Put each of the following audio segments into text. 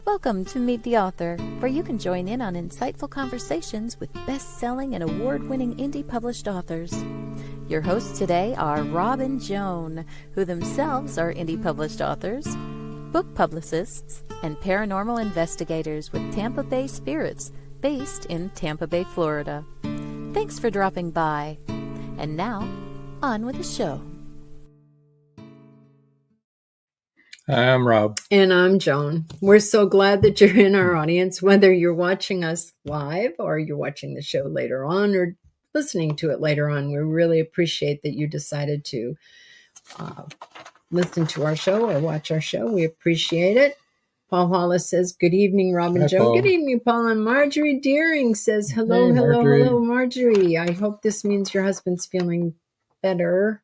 Welcome to Meet the Author, where you can join in on insightful conversations with best-selling and award-winning indie published authors. Your hosts today are Rob and Joan, who themselves are indie published authors, book publicists, and paranormal investigators with Tampa Bay Spirits, based in Tampa Bay, Florida. Thanks for dropping by. And now, on with the show. I'm Rob. And I'm Joan. We're so glad that you're in our audience, whether you're watching us live or you're watching the show later on or listening to it later on. We really appreciate that you decided to listen to our show or watch our show. We appreciate it. Paul Hollis says, good evening, Rob and Hi, Joan. Paul. Good evening, Paul. And Marjorie Deering says, hello, Hey, hello, Marjorie. hello, Marjorie. I hope this means your husband's feeling better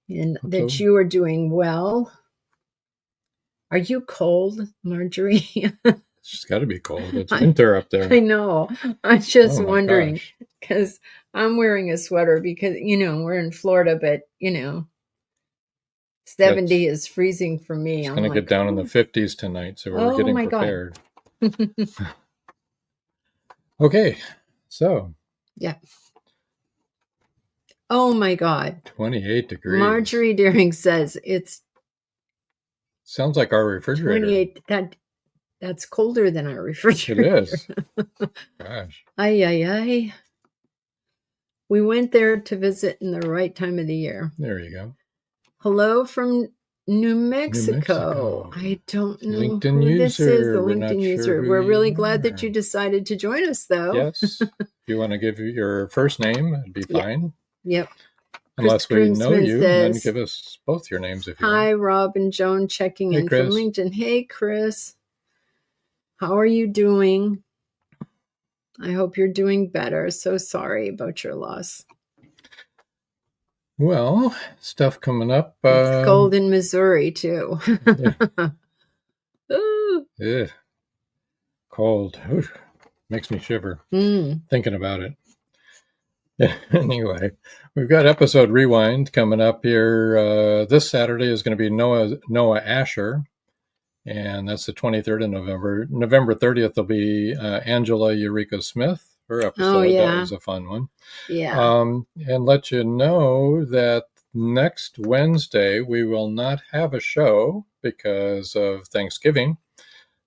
and that so. you are doing well. Are you cold, Marjorie? It's got to be cold. It's winter up there. I know. I'm just Oh, my wondering gosh. because I'm wearing a sweater because, we're in Florida, but, 70 is freezing for me. It's going to get down in the 50s tonight, so we're getting prepared. Okay, so. Yeah. Oh, my God. 28 degrees. Marjorie Deering says it's Sounds like our refrigerator. 28. That's colder than our refrigerator. It is. Gosh. Ay. We went there to visit in the right time of the year. There you go. Hello from New Mexico. Mexico. I don't know LinkedIn who this is, user. the We're LinkedIn not user. sure who We're really you glad are. that you decided to join us, though. Yes. If you want to give your first name, it'd be fine. Yep. Unless we know Groomsman you, then says, give us both your names if you hi, want. Rob and Joan checking Hey, in Chris. from LinkedIn. Hey, Chris. How are you doing? I hope you're doing better. So sorry about your loss. Well, stuff coming up. It's cold in Missouri, too. Yeah. Ooh. Ugh. Cold. Ooh. Makes me shiver thinking about it. Anyway, we've got episode rewind coming up here. This Saturday is going to be Noah Asher, and that's the 23rd of November. November 30th will be Angela Eureka Smith. Her episode, that was a fun one. Yeah. And let you know that next Wednesday we will not have a show because of Thanksgiving.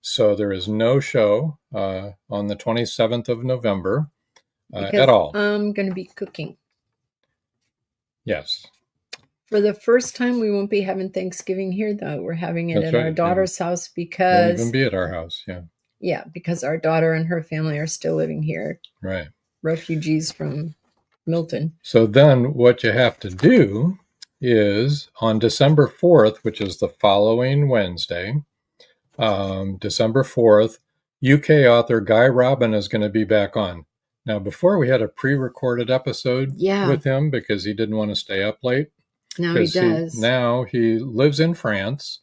So there is no show on the 27th of November at all. I'm going to be cooking. Yes. For the first time, we won't be having Thanksgiving here, though. We're having it at our daughter's house because... Won't even be at our house, yeah. Yeah, because our daughter and her family are still living here. Right. Refugees from Milton. So then what you have to do is on December 4th, which is the following Wednesday, December 4th, UK author Guy Robin is going to be back on. Now, before we had a pre-recorded episode with him because he didn't want to stay up late. Now he does. Now he lives in France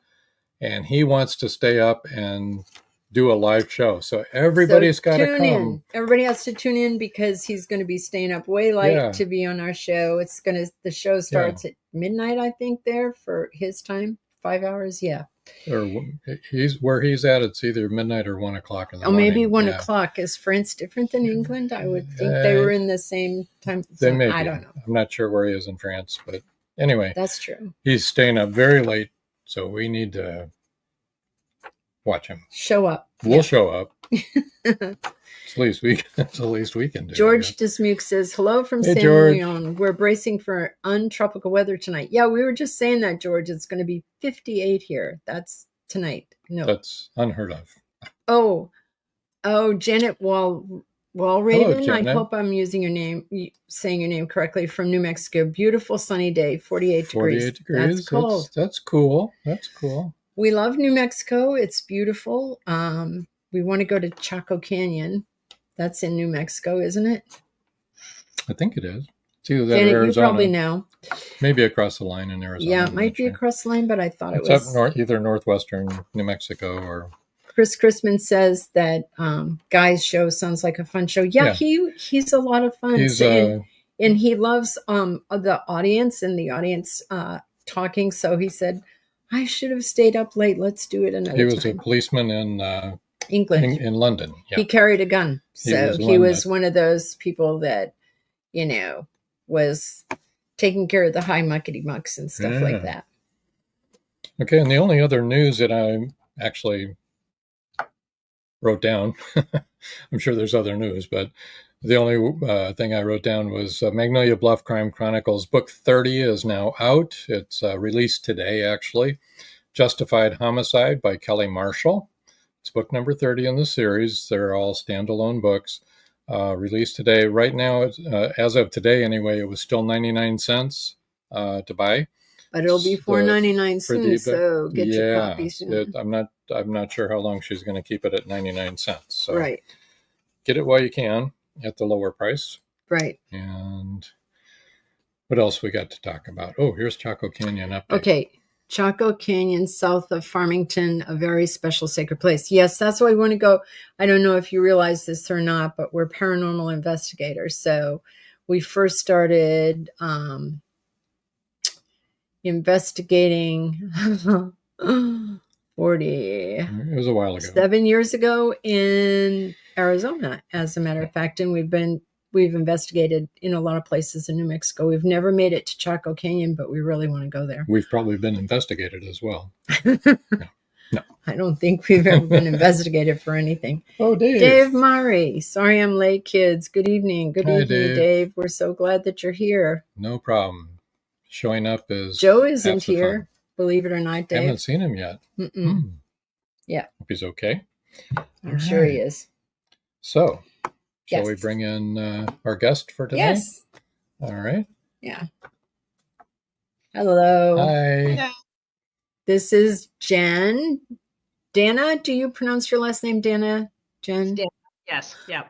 and he wants to stay up and do a live show. So everybody's got to come. In. Everybody has to tune in because he's going to be staying up way late to be on our show. The show starts at midnight, I think, there for his time. 5 hours, Or where he's at, it's either midnight or 1 o'clock in the morning. Maybe 1 o'clock. Is France different than England? I would think they were in the same time. They may I be. don't know. I'm not sure where he is in France, but anyway. That's true. He's staying up very late, so we need to watch him. Show up. We'll show up. It's the least we can do. George Dismuke says, hello from San Leone. We're bracing for untropical weather tonight. Yeah, we were just saying that, George. It's going to be 58 here. That's tonight. No. That's unheard of. Oh, Janet Well, Raven, I Janet. hope I'm saying your name correctly, from New Mexico. Beautiful sunny day, 48 degrees. 48 degrees. That's cold. That's cool. That's cool. We love New Mexico. It's beautiful. We want to go to Chaco Canyon. That's in New Mexico, isn't it? I think it is. It's either that Janet, or Arizona. you probably know. Maybe across the line in Arizona. Yeah, it might be across the line, but I thought it's it was up either northwestern New Mexico or. Chris Chrisman says that Guy's show sounds like a fun show. Yeah. He's a lot of fun. And he loves the audience and the audience talking. So he said, I should have stayed up late. Let's do it another time. He was a policeman in England. In London. Yeah. He carried a gun. So he was one of those people that, was taking care of the high muckety mucks and stuff like that. Okay. And the only other news that I actually wrote down, I'm sure there's other news, but the only thing I wrote down was Magnolia Bluff Crime Chronicles book 30 is now out. It's released today, actually. Justified Homicide by Kelly Marshall. It's book number 30 in the series. They're all standalone books. Released today. Right now, as of today anyway, it was still 99 cents to buy. But it'll be $4.99 soon, so get your copy soon. I'm not sure how long she's going to keep it at 99 cents. So right. Get it while you can at the lower price. Right. And what else we got to talk about? Oh, here's Chaco Canyon update. Okay. Chaco Canyon, south of Farmington, a very special sacred place. Yes, that's why we want to go. I don't know if you realize this or not, but we're paranormal investigators. So we first started investigating 40. It was a while ago. 7 years ago in Arizona, as a matter of fact. And we've investigated in a lot of places in New Mexico. We've never made it to Chaco Canyon, but we really want to go there. We've probably been investigated as well. No. I don't think we've ever been investigated for anything. Oh, Dave. Dave Murray. Sorry I'm late, kids. Good evening. Good Hi, evening, Dave. We're so glad that you're here. No problem. Showing up is Joe isn't here, believe it or not, Dave. I haven't seen him yet. Yeah. Hope he's okay. I'm sure he is. So, shall we bring in our guest for today? Yes. All right. Yeah. Hello. Hi. Hello. This is Jen. Danna, do you pronounce your last name Danna? Jen? Danna. Yes. Yeah.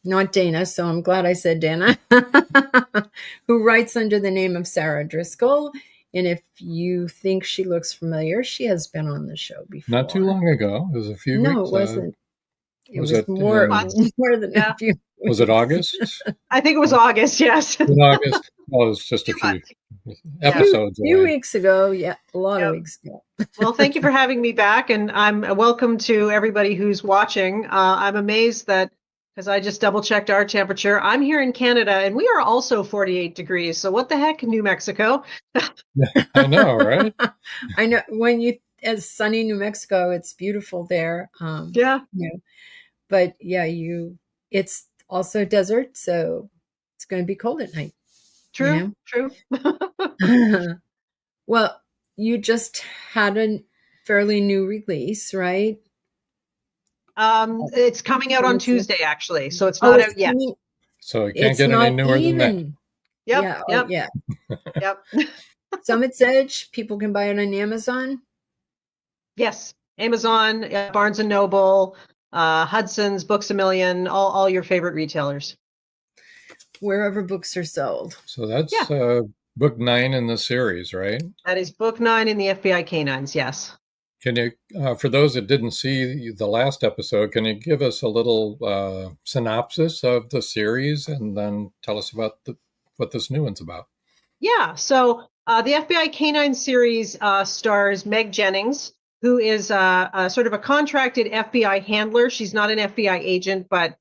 Not Dana, so I'm glad I said Danna, who writes under the name of Sara Driscoll. And if you think she looks familiar, she has been on the show before. Not too long ago. It was a few weeks. No, it wasn't. It was more than a few weeks. Was it August? I think it was August, yes. In August? Well, it was just a few episodes A few weeks ago. Yeah, a lot of weeks ago. Well, thank you for having me back. And I'm welcome to everybody who's watching. I'm amazed that, because I just double checked our temperature. I'm here in Canada and we are also 48 degrees. So what the heck, New Mexico? I know, right? I know. As sunny New Mexico, it's beautiful there. Yeah. But yeah, it's also desert, so it's going to be cold at night. True. Well, you just had a fairly new release, right? It's coming out on Tuesday, actually. So it's not out yet. So it can't get any newer than that. Yep. Summit's Edge, people can buy it on Amazon. Yes. Amazon, Barnes & Noble, Hudson's, Books A Million, all your favorite retailers. Wherever books are sold. So that's book 9 in the series, right? That is book 9 in the FBI Canines, yes. Can you, for those that didn't see the last episode, can you give us a little synopsis of the series and then tell us about what this new one's about? Yeah, so the FBI Canine series stars Meg Jennings, who is a sort of a contracted FBI handler. She's not an FBI agent, but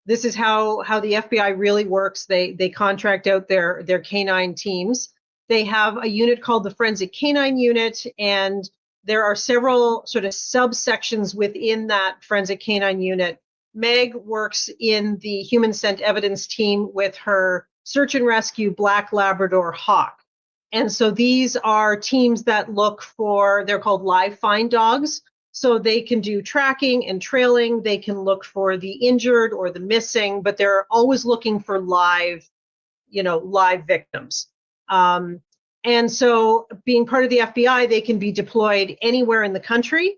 this is how the FBI really works. They contract out their canine teams. They have a unit called the Forensic Canine Unit, and there are several sort of subsections within that Forensic Canine Unit. Meg works in the Human Scent Evidence team with her Search and Rescue Black Labrador Hawk. And so these are teams that look for, they're called live find dogs. So they can do tracking and trailing. They can look for the injured or the missing, but they're always looking for live victims. And so being part of the FBI, they can be deployed anywhere in the country.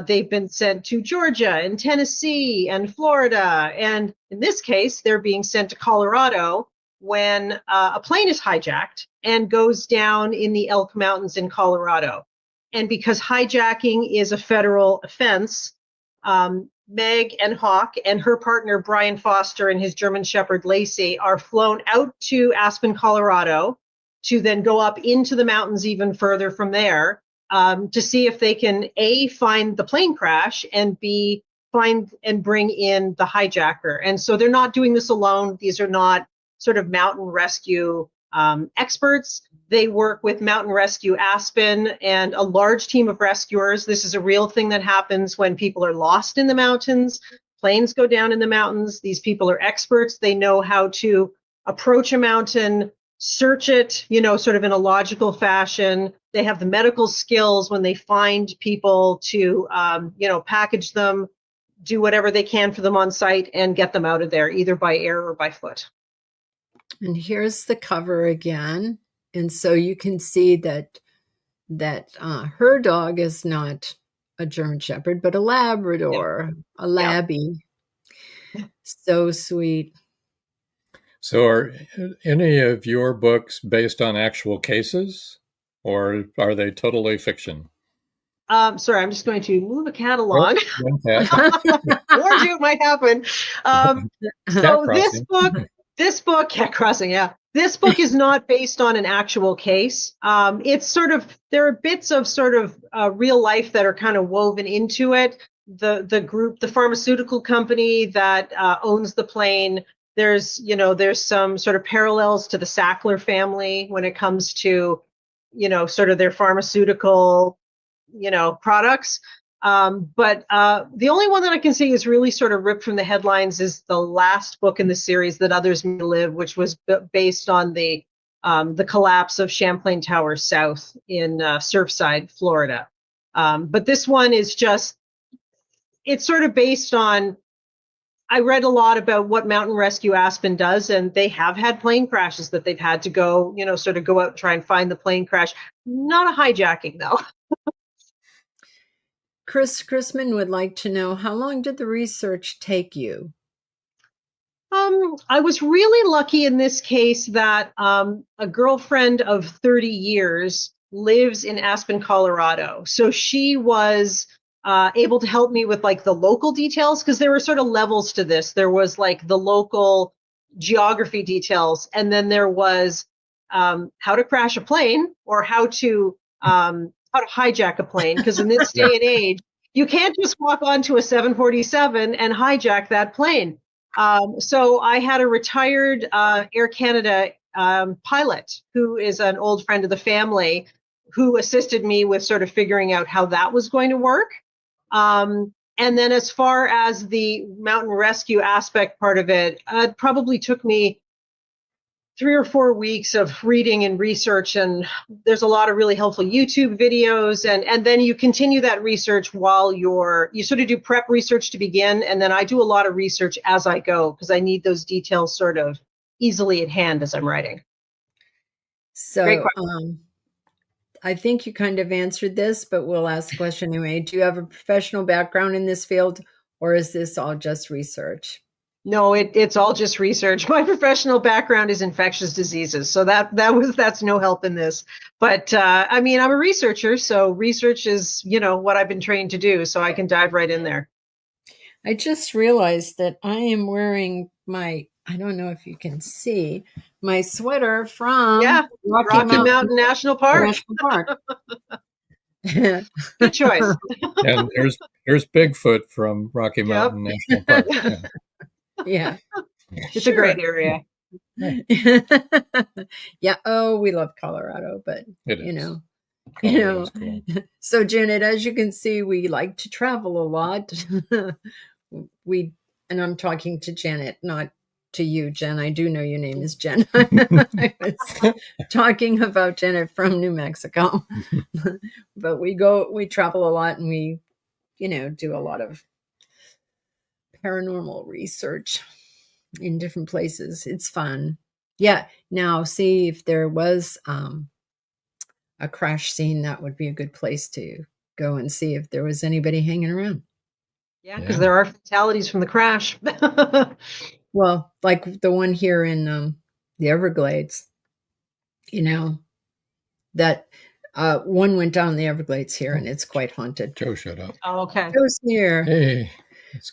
They've been sent to Georgia and Tennessee and Florida. And in this case, they're being sent to Colorado when a plane is hijacked and goes down in the Elk Mountains in Colorado. And because hijacking is a federal offense, Meg and Hawk and her partner, Brian Foster, and his German Shepherd, Lacey, are flown out to Aspen, Colorado, to then go up into the mountains even further from there to see if they can, A, find the plane crash, and B, find and bring in the hijacker. And so they're not doing this alone. These are not sort of mountain rescue experts. They work with Mountain Rescue Aspen and a large team of rescuers. This is a real thing that happens when people are lost in the mountains. Planes go down in the mountains. These people are experts. They know how to approach a mountain, search it, sort of in a logical fashion. They have the medical skills when they find people to, package them, do whatever they can for them on site, and get them out of there, either by air or by foot. And here's the cover again. And so you can see that her dog is not a German Shepherd, but a Labrador, a Labby. So sweet. So are any of your books based on actual cases, or are they totally fiction? Sorry, I'm just going to move a cat along. One cat. Warned you it might happen. So this book, Cat Crossing, yeah. This book is not based on an actual case. It's sort of, there are bits of sort of real life that are kind of woven into it. The group, the pharmaceutical company that owns the plane, there's some sort of parallels to the Sackler family when it comes to, sort of their pharmaceutical, products. But the only one that I can see is really sort of ripped from the headlines is the last book in the series, That Others May Live, which was based on the collapse of Champlain Tower South in Surfside, Florida. But this one is it's sort of based on, I read a lot about what Mountain Rescue Aspen does, and they have had plane crashes that they've had to go, sort of go out and try and find the plane crash. Not a hijacking, though. Chris Chrisman would like to know, how long did the research take you? I was really lucky in this case that a girlfriend of 30 years lives in Aspen, Colorado. So she was able to help me with like the local details, because there were sort of levels to this. There was like the local geography details, and then there was how to crash a plane, or how to hijack a plane, because in this day and age, you can't just walk onto a 747 and hijack that plane. So I had a retired Air Canada pilot who is an old friend of the family, who assisted me with sort of figuring out how that was going to work. And then as far as the mountain rescue aspect part of it, it probably took me 3 or 4 weeks of reading and research, and there's a lot of really helpful YouTube videos, and then you continue that research while you sort of do prep research to begin, and then I do a lot of research as I go, because I need those details sort of easily at hand as I'm writing. So I think you kind of answered this, but we'll ask the question anyway. Do you have a professional background in this field, or is this all just research? No, it's all just research. My professional background is infectious diseases, so that's no help in this. But I mean, I'm a researcher, so research is what I've been trained to do, so I can dive right in there. I just realized that I am wearing I don't know if you can see, my sweater from Rocky Mountain National Park. Good choice. And here's Bigfoot from Rocky Mountain National Park. Yeah. It's a great area. Yeah. Oh, we love Colorado, but It is. Cool. So Janet, as you can see, we like to travel a lot. And I'm talking to Janet, not to you, Jen. I do know your name is Jen. I was talking about Janet from New Mexico. But we travel a lot, and we do a lot of paranormal research in different places. It's fun. Yeah. Now, see if there was a crash scene, that would be a good place to go and see if there was anybody hanging around. Yeah, because there are fatalities from the crash. Well, like the one here in the Everglades, that one went down the Everglades here, and it's quite haunted. Joe showed up. Oh, okay. Joe's here. Hey.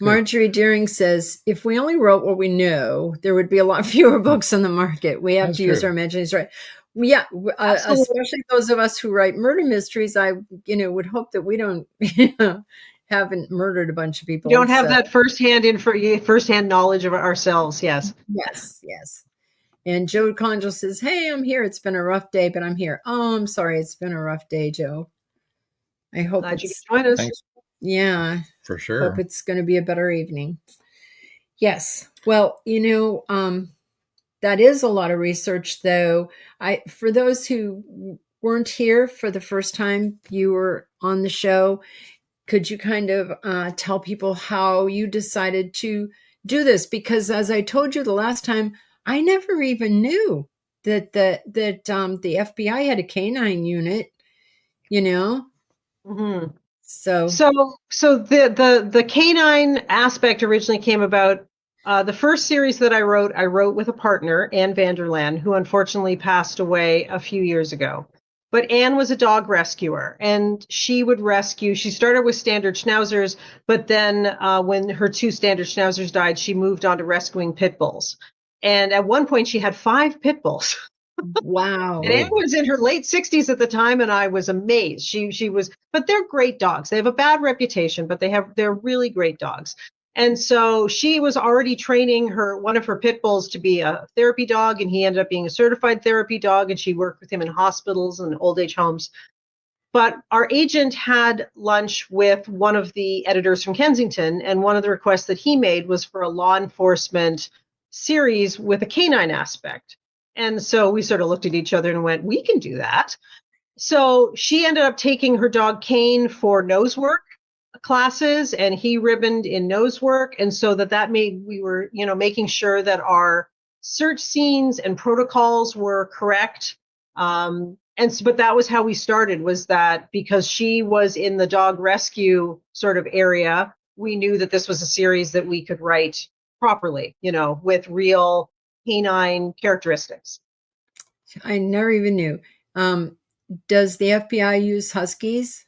Marjorie Deering says, if we only wrote what we know, there would be a lot fewer books on the market. We have to use our imagination, right? Yeah, especially those of us who write murder mysteries. I, would hope that we don't, haven't murdered a bunch of people. You don't have that firsthand knowledge of ourselves. Yes. Yes. And Joe Conjal says, hey, I'm here. It's been a rough day, but I'm here. Oh, I'm sorry. It's been a rough day, Joe. I hope Glad you could join us. Thanks. Yeah. For sure. Hope it's going to be a better evening. Yes. Well, that is a lot of research, though. For those who weren't here for the first time you were on the show, could you kind of tell people how you decided to do this? Because as I told you the last time, I never even knew that the FBI had a canine unit, Mm-hmm. So the canine aspect originally came about. The first series that I wrote with a partner, Anne Vanderland, who unfortunately passed away a few years ago. But Anne was a dog rescuer, and she would rescue. She started with standard schnauzers, but then when her 2 standard schnauzers died, she moved on to rescuing pit bulls. And at one point, she had 5 pit bulls. Wow. And Anne was in her late 60s at the time, and I was amazed. She was, but they're great dogs. They have a bad reputation, but they're really great dogs. And so she was already training one of her pit bulls to be a therapy dog, and he ended up being a certified therapy dog, and she worked with him in hospitals and old age homes. But our agent had lunch with one of the editors from Kensington, and one of the requests that he made was for a law enforcement series with a canine aspect. And so we sort of looked at each other and went, we can do that. So she ended up taking her dog Kane for nose work classes, and he ribboned in nose work. And so we were, making sure that our search scenes and protocols were correct. But that was how we started, was that because she was in the dog rescue sort of area, we knew that this was a series that we could write properly, with real canine characteristics. I never even knew. Does the FBI use huskies?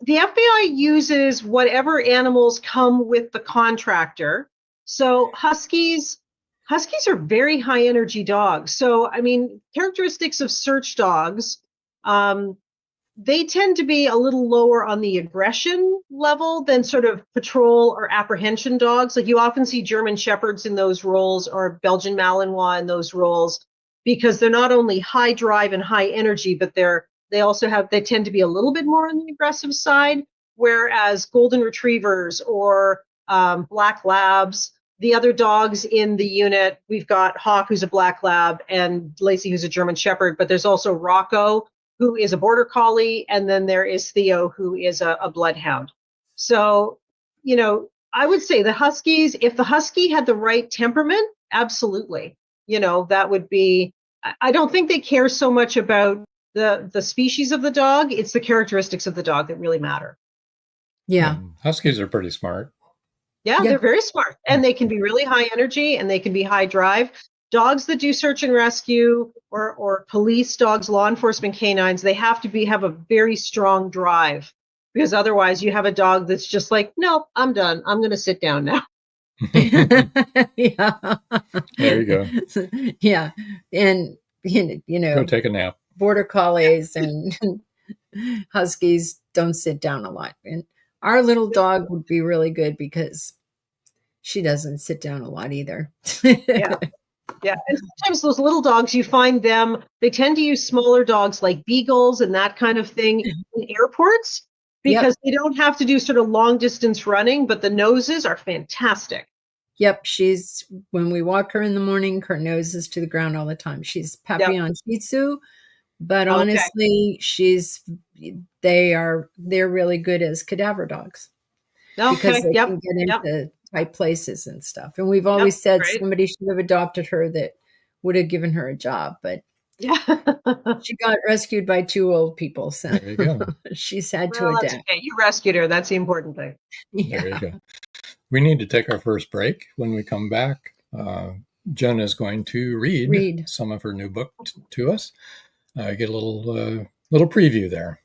The FBI uses whatever animals come with the contractor. So huskies are very high energy dogs. So, characteristics of search dogs, they tend to be a little lower on the aggression level than sort of patrol or apprehension dogs. Like you often see German Shepherds in those roles, or Belgian Malinois in those roles, because they're not only high drive and high energy, but they tend to be a little bit more on the aggressive side, whereas golden retrievers or black labs, the other dogs in the unit, we've got Hawk, who's a black lab, and Lacey, who's a German Shepherd, but there's also Rocco, who is a border collie, and then there is Theo, who is a bloodhound. So, I would say the huskies, if the husky had the right temperament, absolutely, that would be, I don't think they care so much about the species of the dog. It's the characteristics of the dog that really matter. Yeah. Huskies are pretty smart. Yeah, they're very smart, and they can be really high energy, and they can be high drive. Dogs that do search and rescue, or police dogs, law enforcement canines, they have to have a very strong drive, because otherwise you have a dog that's just like, nope, I'm done. I'm going to sit down now. Yeah. There you go. Yeah. And, go take a nap. Border collies and huskies don't sit down a lot. And our little dog would be really good because she doesn't sit down a lot either. Yeah. Yeah. And sometimes those little dogs, you find them, they tend to use smaller dogs like beagles and that kind of thing in airports, because they don't have to do sort of long distance running, but the noses are fantastic. Yep. When we walk her in the morning, her nose is to the ground all the time. She's Papillon Shih Tzu, But Okay. honestly, they're really good as cadaver dogs because Okay. they Yep. can get Yep. into tight places and stuff. And we've Yep. always said Great. somebody should have adopted her that would have given her a job, but Yeah. she got rescued by 2 old people, so There you go. she's had to Well, that's adapt. okay. You rescued her. That's the important thing. There you Yeah. go. We need to take our first break. When we come back, Jen is going to read some of her new book to us. Get a little preview there.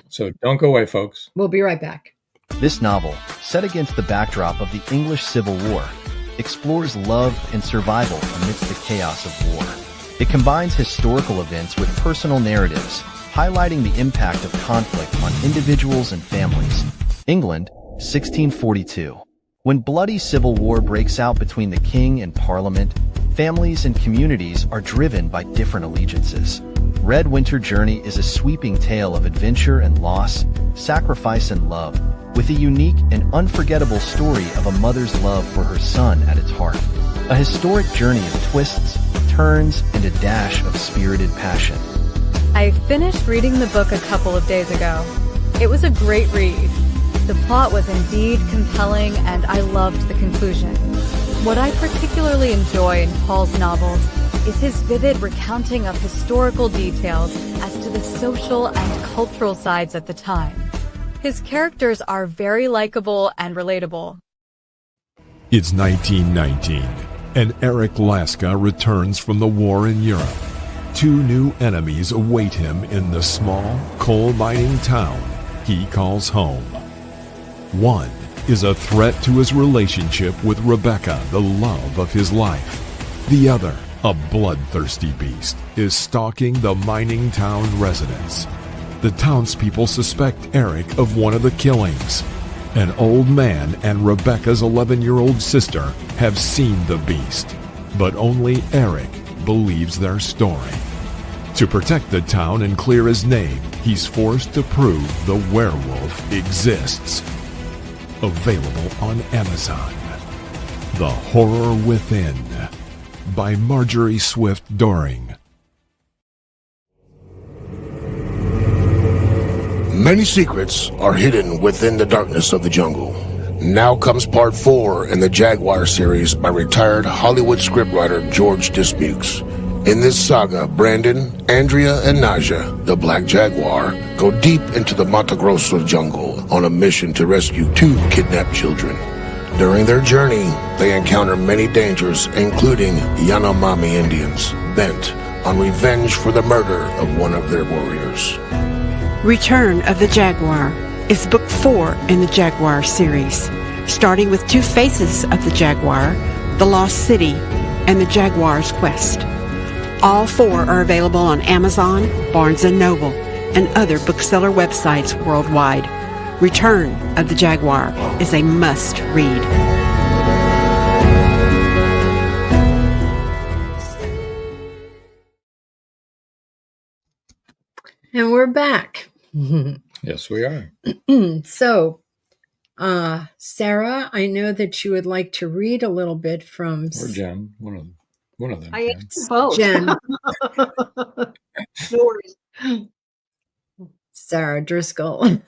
So don't go away, folks. We'll be right back. This novel, set against the backdrop of the English Civil War, explores love and survival amidst the chaos of war. It combines historical events with personal narratives, highlighting the impact of conflict on individuals and families. England, 1642. When bloody civil war breaks out between the king and parliament, families and communities are driven by different allegiances. Red Winter Journey is a sweeping tale of adventure and loss, sacrifice and love, with a unique and unforgettable story of a mother's love for her son at its heart. A historic journey of twists, turns, and a dash of spirited passion. I finished reading the book a couple of days ago. It was a great read. The plot was indeed compelling, and I loved the conclusion. What I particularly enjoy in Paul's novels is his vivid recounting of historical details as to the social and cultural sides at the time. His characters are very likable and relatable. It's 1919, and Eric Laska returns from the war in Europe. 2 new enemies await him in the small, coal-mining town he calls home. One is a threat to his relationship with Rebecca, the love of his life. The other, a bloodthirsty beast, is stalking the mining town residents. The townspeople suspect Eric of one of the killings. An old man and Rebecca's 11-year-old sister have seen the beast, but only Eric believes their story. To protect the town and clear his name, he's forced to prove the werewolf exists. Available on Amazon. The Horror Within by Marjorie Swift Doring. Many secrets are hidden within the darkness of the jungle. Now comes part 4 in the Jaguar series by retired Hollywood scriptwriter George Dismukes. In this saga, Brandon, Andrea, and Naja, the Black Jaguar, go deep into the Mato Grosso jungle on a mission to rescue 2 kidnapped children. During their journey, they encounter many dangers, including Yanomami Indians, bent on revenge for the murder of one of their warriors. Return of the Jaguar is book 4 in the Jaguar series, starting with 2 faces of the Jaguar, the Lost City, and the Jaguar's Quest. All 4 are available on Amazon, Barnes & Noble, and other bookseller websites worldwide. Return of the Jaguar is a must-read. And we're back. Yes, we are. So, Sarah, I know that you would like to read a little bit from Or Jen, one of them. I Jen. answered both. Jen. No worries. Sara Driscoll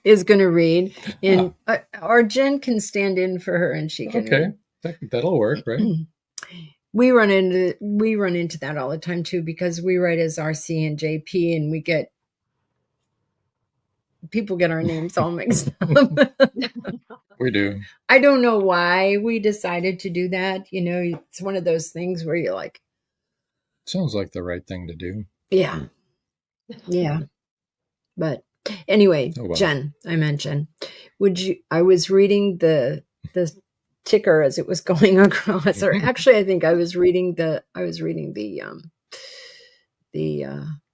is going to read, and or Jen can stand in for her, and she can. Okay, that'll work, right? We run into that all the time too, because we write as RC and JP, and people get our names all mixed up. We do. I don't know why we decided to do that. You know, it's one of those things where you're like, Sounds like the right thing to do. yeah. But anyway, Oh, well. Jen, I mentioned, I was reading the ticker as it was going across, or actually I think I was reading the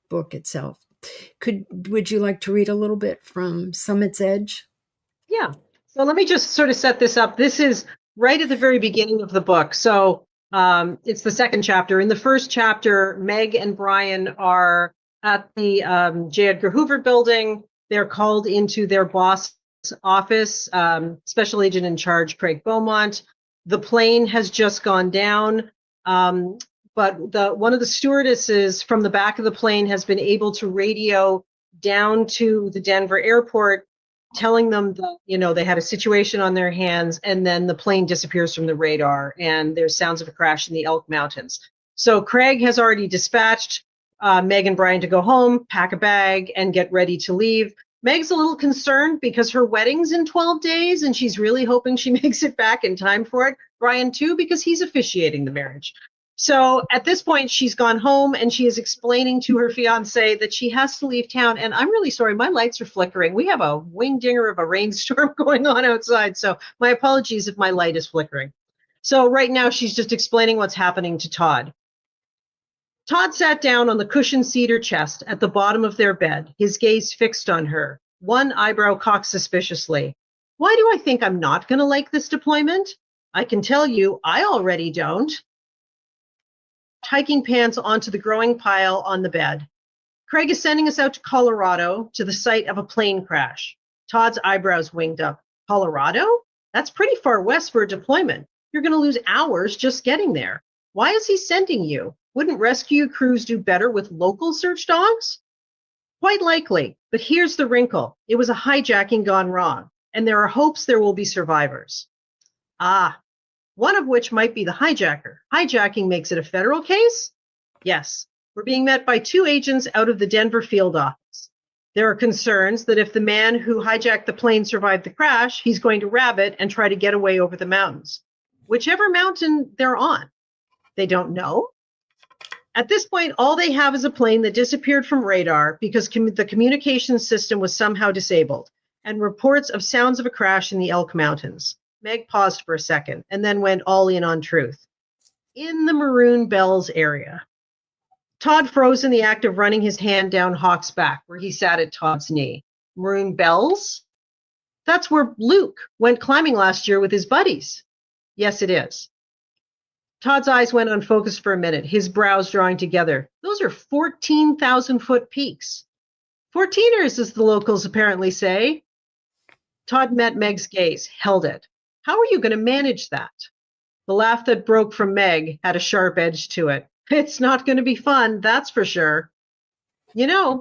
book itself. Would you like to read a little bit from Summit's Edge? Yeah. So let me just sort of set this up. This is right at the very beginning of the book. So it's the second chapter. In the first chapter, Meg and Brian are at the J. Edgar Hoover building. They're called into their boss office, special agent in charge, Craig Beaumont. The plane has just gone down. but one of the stewardesses from the back of the plane has been able to radio down to the Denver airport, telling them that, they had a situation on their hands, and then the plane disappears from the radar, and there's sounds of a crash in the Elk Mountains. So Craig has already dispatched Meg and Brian to go home, pack a bag, and get ready to leave. Meg's a little concerned because her wedding's in 12 days, and she's really hoping she makes it back in time for it. Brian, too, because he's officiating the marriage. So at this point, she's gone home, and she is explaining to her fiance that she has to leave town. And I'm really sorry, my lights are flickering. We have a wing-dinger of a rainstorm going on outside, so my apologies if my light is flickering. So right now, she's just explaining what's happening to Todd. Todd sat down on the cushioned cedar chest at the bottom of their bed, his gaze fixed on her, one eyebrow cocked suspiciously. Why do I think I'm not going to like this deployment? I can tell you, I already don't. Hiking pants onto the growing pile on the bed. Craig is sending us out to Colorado to the site of a plane crash. Todd's eyebrows winged up. Colorado? That's pretty far west for a deployment. You're going to lose hours just getting there. Why is he sending you? Wouldn't rescue crews do better with local search dogs? Quite likely, but here's the wrinkle. It was a hijacking gone wrong, and there are hopes there will be survivors. One of which might be the hijacker. Hijacking makes it a federal case? Yes. We're being met by 2 agents out of the Denver field office. There are concerns that if the man who hijacked the plane survived the crash, he's going to rabbit and try to get away over the mountains. Whichever mountain they're on. They don't know. At this point, all they have is a plane that disappeared from radar because the communications system was somehow disabled, and reports of sounds of a crash in the Elk Mountains. Meg paused for a second and then went all in on truth. In the Maroon Bells area. Todd froze in the act of running his hand down Hawk's back, where he sat at Todd's knee. Maroon Bells? That's where Luke went climbing last year with his buddies. Yes, it is. Todd's eyes went unfocused for a minute, his brows drawing together. Those are 14,000-foot peaks. 14ers, as the locals apparently say. Todd met Meg's gaze, held it. How are you going to manage that? The laugh that broke from Meg had a sharp edge to it. It's not going to be fun, that's for sure.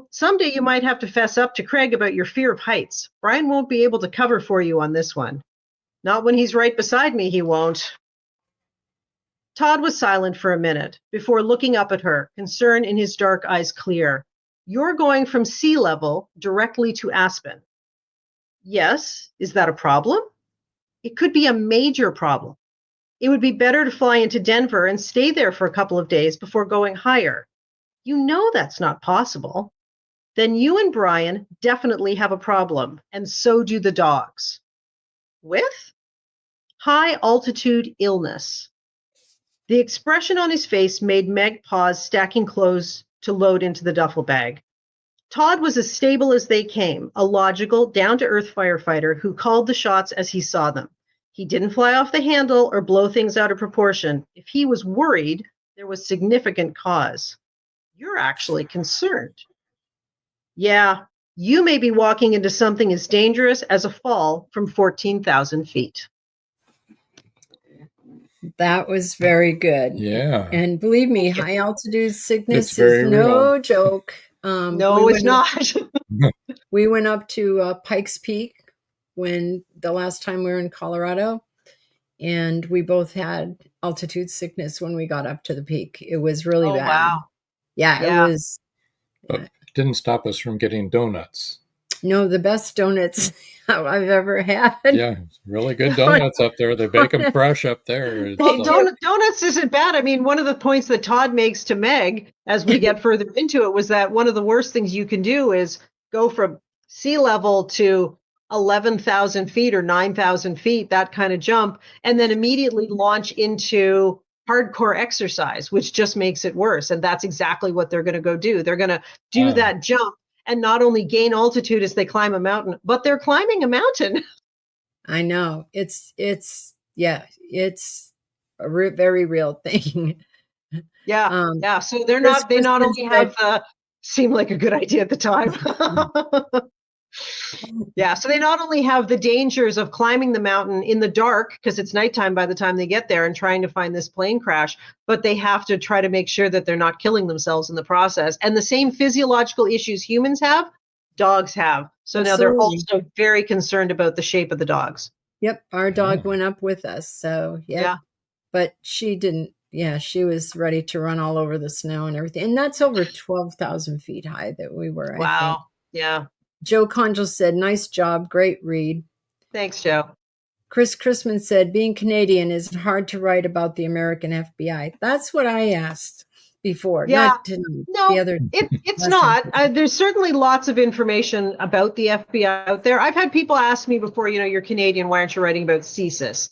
Someday you might have to fess up to Craig about your fear of heights. Brian won't be able to cover for you on this one. Not when he's right beside me, he won't. Todd was silent for a minute before looking up at her, concern in his dark eyes clear. You're going from sea level directly to Aspen. Yes, is that a problem? It could be a major problem. It would be better to fly into Denver and stay there for a couple of days before going higher. You know that's not possible. Then you and Brian definitely have a problem, and so do the dogs. With? High altitude illness. The expression on his face made Meg pause, stacking clothes to load into the duffel bag. Todd was as stable as they came, a logical, down-to-earth firefighter who called the shots as he saw them. He didn't fly off the handle or blow things out of proportion. If he was worried, there was significant cause. You're actually concerned. Yeah, you may be walking into something as dangerous as a fall from 14,000 feet. That was very good. Yeah. And believe me, high altitude sickness It's is no real. joke. No, it's not. We went up to Pikes Peak when the last time we were in Colorado, and we both had altitude sickness when we got up to the peak. It was really bad. Wow. Yeah, it was. But it didn't stop us from getting donuts. No, the best donuts I've ever had. Yeah, really good donuts up there. They bake them fresh up there. Well, donuts isn't bad. I mean, one of the points that Todd makes to Meg as we get further into it was that one of the worst things you can do is go from sea level to 11,000 feet or 9,000 feet, that kind of jump, and then immediately launch into hardcore exercise, which just makes it worse. And that's exactly what they're going to go do. They're going to do that jump and not only gain altitude as they climb a mountain, but they're climbing a mountain. I know. It's a very real thing. Yeah. So they not only have seemed like a good idea at the time. Yeah, so they not only have the dangers of climbing the mountain in the dark because it's nighttime by the time they get there and trying to find this plane crash, but they have to try to make sure that they're not killing themselves in the process. And the same physiological issues humans have, dogs have. So now they're Absolutely. also very concerned about the shape of the dogs. Yep, our dog went up with us. So, yep. Yeah. But she didn't. Yeah, she was ready to run all over the snow and everything. And that's over 12,000 feet high that we were, I think. Wow. Yeah. Joe Conjal said, nice job, great read. Thanks, Joe. Chris Chrisman said, being Canadian, is it hard to write about the American FBI? That's what I asked before. Yeah. The other. It's not. There's certainly lots of information about the FBI out there. I've had people ask me before, you're Canadian, why aren't you writing about CSIS,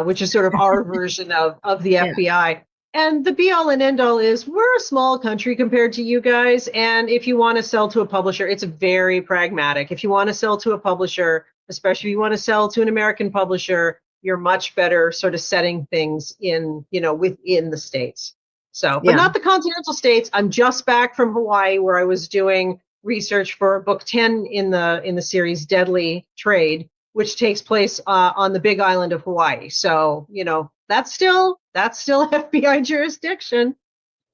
which is sort of our version of the FBI. And the be all and end all is we're a small country compared to you guys. And if you want to sell to a publisher, it's very pragmatic. If you want to sell to a publisher, especially if you want to sell to an American publisher, you're much better sort of setting things in, within the States. So, but not the continental States. I'm just back from Hawaii where I was doing research for book 10 in the series Deadly Trade, which takes place on the Big Island of Hawaii. So, that's still FBI jurisdiction.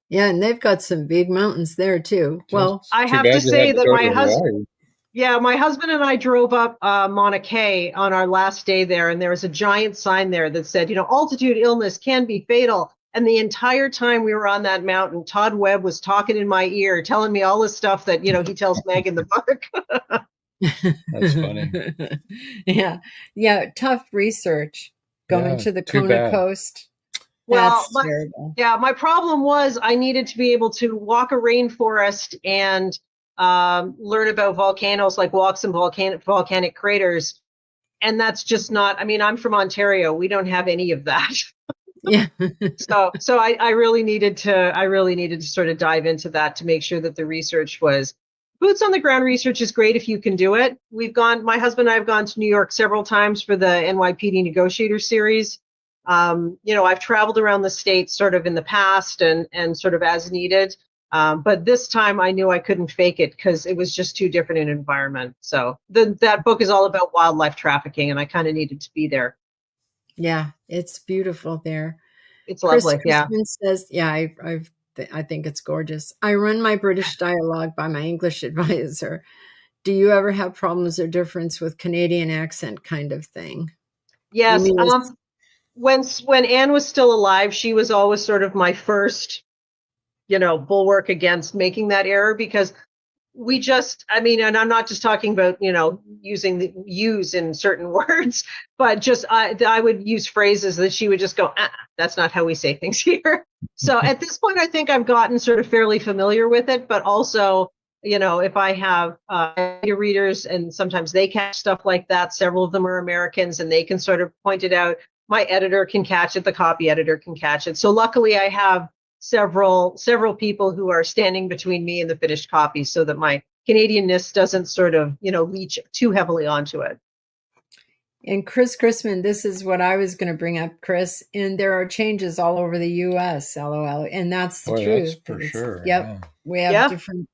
Yeah, and they've got some big mountains there too. Well, I have to say that my husband and I drove up Mauna Kea on our last day there, and there was a giant sign there that said, altitude illness can be fatal. And the entire time we were on that mountain, Todd Webb was talking in my ear, telling me all this stuff that, he tells Meg in the book. That's funny. Yeah. Tough research going to the Kona coast. Well, my problem was I needed to be able to walk a rainforest and learn about volcanoes, like walk some volcanic craters. And that's just not, I'm from Ontario. We don't have any of that. Yeah. So I really needed to sort of dive into that to make sure that the research was boots on the ground. Research is great if you can do it. My husband and I have gone to New York several times for the NYPD Negotiators series. I've traveled around the state sort of in the past and sort of as needed. But this time I knew I couldn't fake it because it was just too different an environment. So that book is all about wildlife trafficking, and I kind of needed to be there. Yeah, it's beautiful there. It's lovely. Christman says, I think it's gorgeous. I run my British dialogue by my English advisor. Do you ever have problems or difference with Canadian accent kind of thing? Yes. When Anne was still alive, she was always sort of my first, bulwark against making that error, because we just, and I'm not just talking about, using the use in certain words, but just I would use phrases that she would just go, that's not how we say things here. So at this point, I think I've gotten sort of fairly familiar with it, but also, if I have your readers and sometimes they catch stuff like that, several of them are Americans and they can sort of point it out. My editor can catch it, the copy editor can catch it. So luckily I have several people who are standing between me and the finished copy so that my Canadianness doesn't sort of, leach too heavily onto it. And Chris Chrisman, this is what I was going to bring up, Chris. And there are changes all over the U.S., LOL. And that's the truth. That's for sure. Yep. Yeah. We have different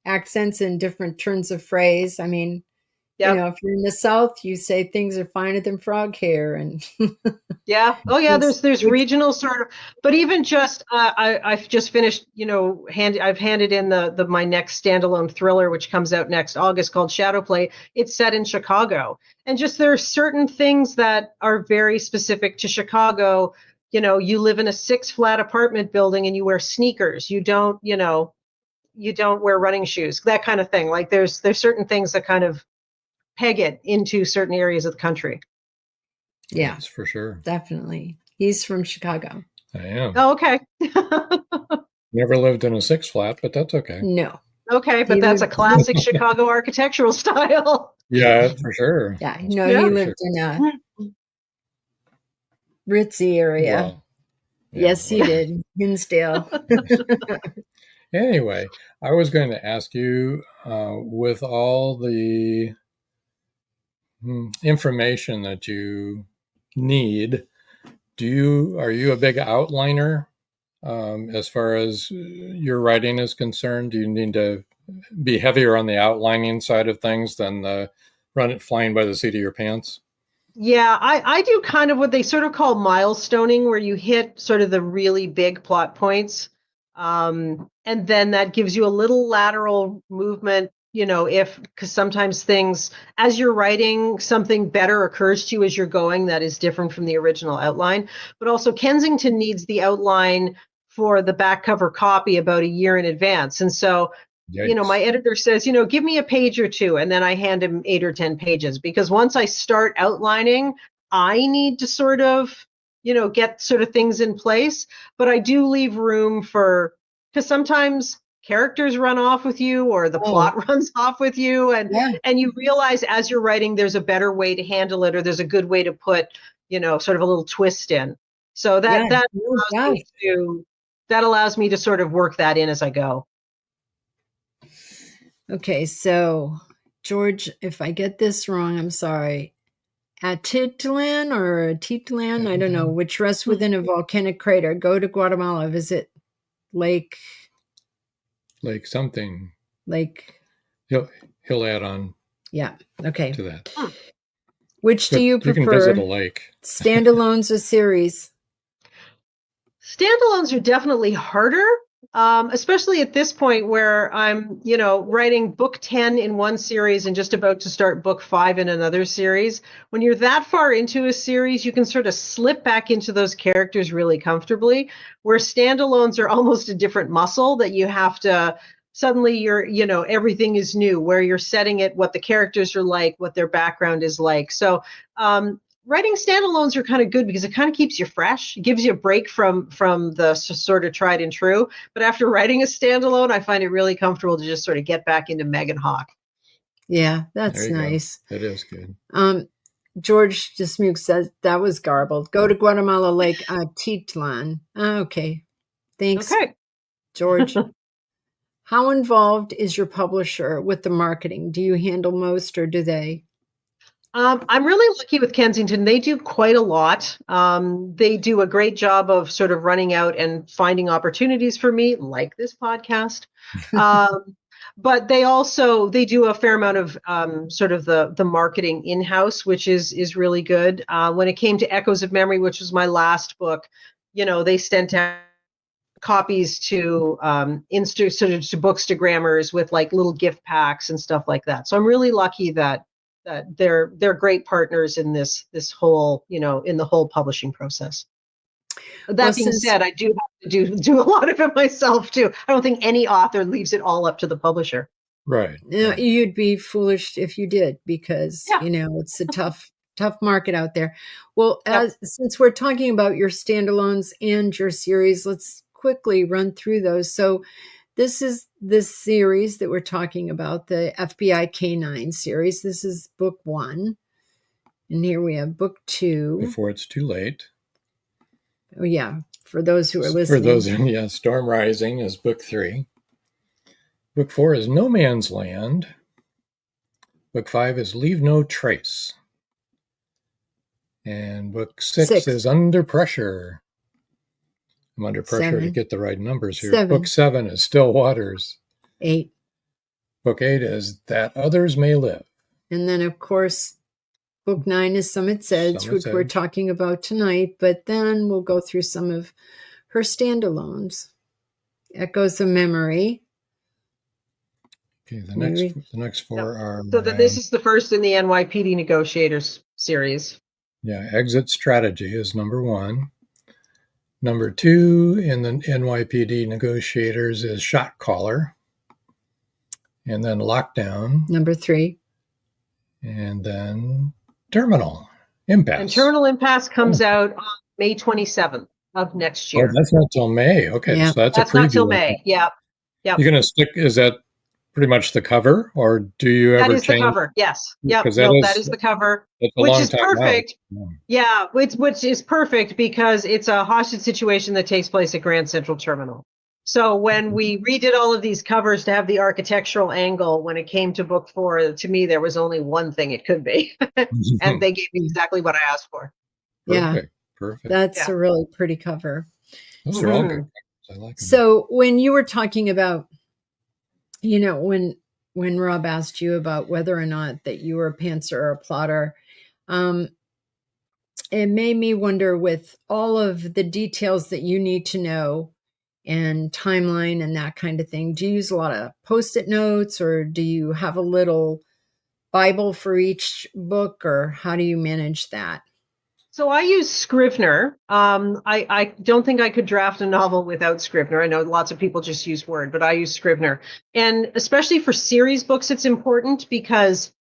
accents and different turns of phrase. If you're in the South, you say things are finer than frog hair, and there's regional sort of, but even just I've just finished, I've handed in my next standalone thriller, which comes out next August, called Shadow Play. It's set in Chicago, and just there are certain things that are very specific to Chicago. You live in a 6-flat apartment building and you wear sneakers. You don't wear running shoes, that kind of thing. Like there's certain things that kind of peg it into certain areas of the country. Yeah, that's for sure. Definitely. He's from Chicago. I am. Oh, okay. Never lived in a 6-flat, but that's okay. No. Okay, but that's a classic Chicago architectural style. Yeah, for sure. Yeah, he lived in a ritzy area. Well, yes, he did. Hinsdale. Anyway, I was going to ask you, with all the information that you need, are you a big outliner as far as your writing is concerned? Do you need to be heavier on the outlining side of things than the flying by the seat of your pants? Yeah, I do kind of what they sort of call milestoning, where you hit sort of the really big plot points. And then that gives you a little lateral movement, because sometimes things, as you're writing, something better occurs to you as you're going that is different from the original outline. But also, Kensington needs the outline for the back cover copy about a year in advance. And so my editor says, give me a page or two, and then I hand him 8 or 10 pages, because once I start outlining, I need to sort of, get sort of things in place. But I do leave room because sometimes characters run off with you, or the plot runs off with you, and you realize as you're writing, there's a better way to handle it, or there's a good way to put, sort of a little twist in. So that allows me to sort of work that in as I go. Okay, so George, if I get this wrong, I'm sorry. Atitlan or Atitlan, I don't know, which rests within a volcanic crater. Go to Guatemala, visit Lake something. Lake. He'll add on. Yeah. Okay. To that. Which do you prefer? You can visit a lake. Standalones or series? Standalones are definitely harder. Especially at this point where I'm, writing book 10 in one series and just about to start book 5 in another series. When you're that far into a series, you can sort of slip back into those characters really comfortably, where standalones are almost a different muscle that you have to, suddenly everything is new, where you're setting it, what the characters are like, what their background is like. So, writing standalones are kind of good because it kind of keeps you fresh. It gives you a break from the sort of tried and true. But after writing a standalone, I find it really comfortable to just sort of get back into Meg and Hawk. Yeah, that's nice. That is good. George Dismuke says that was garbled. Go to Guatemala Lake Atitlan. Okay. Thanks, okay. George. How involved is your publisher with the marketing? Do you handle most, or do they? I'm really lucky with Kensington. They do quite a lot. They do a great job of sort of running out and finding opportunities for me, like this podcast. But they do a fair amount of sort of the marketing in-house, which is really good. When it came to Echoes of Memory, which was my last book, they sent out copies to sort of to bookstagrammers with like little gift packs and stuff like that. So I'm really lucky that they're great partners in this whole, in the whole publishing process. That being said, I do have to do a lot of it myself too. I don't think any author leaves it all up to the publisher. Right. You'd be foolish if you did, because it's a tough market out there. Well, since we're talking about your standalones and your series, let's quickly run through those. So this is this series that we're talking about, the FBI K9 series. This is book 1. And here we have book 2. Before It's Too Late. Oh, yeah. For those who are listening. For those, Storm Rising is book 3. Book 4 is No Man's Land. Book 5 is Leave No Trace. And book 6 is Under Pressure. I'm under pressure to get the right numbers here. 7. Book 7 is Still Waters. 8. Book 8 is That Others May Live. And then, of course, book 9 is Summit's Edge, which we're talking about tonight. But then we'll go through some of her standalones. Echoes of Memory. Okay, the next 4 are... So this is the first in the NYPD Negotiators series. Yeah, Exit Strategy is number 1. Number 2 in the NYPD Negotiators is Shot Caller. And then Lockdown. Number 3. And then Terminal Impasse. And Terminal Impasse comes out on May 27th of next year. Oh, that's not till May. Okay, yeah. So that's a preview. Not till May. Yeah. You're going to stick, is that pretty much the cover, or do you ever change? That is the cover, yes. Yep, that is the cover, which is perfect. Yeah, which is perfect because it's a hostage situation that takes place at Grand Central Terminal. So when we redid all of these covers to have the architectural angle, when it came to book 4, to me, there was only one thing it could be. And they gave me exactly what I asked for. Perfect. That's a really pretty cover. Those are all good covers. I like them. So when you were talking about You know, when Rob asked you about whether or not that you were a pantser or a plotter, it made me wonder, with all of the details that you need to know and timeline and that kind of thing, do you use a lot of Post-it notes, or do you have a little Bible for each book, or how do you manage that? So I use Scrivener. I don't think I could draft a novel without Scrivener. I know lots of people just use Word, but I use Scrivener. And especially for series books, it's important because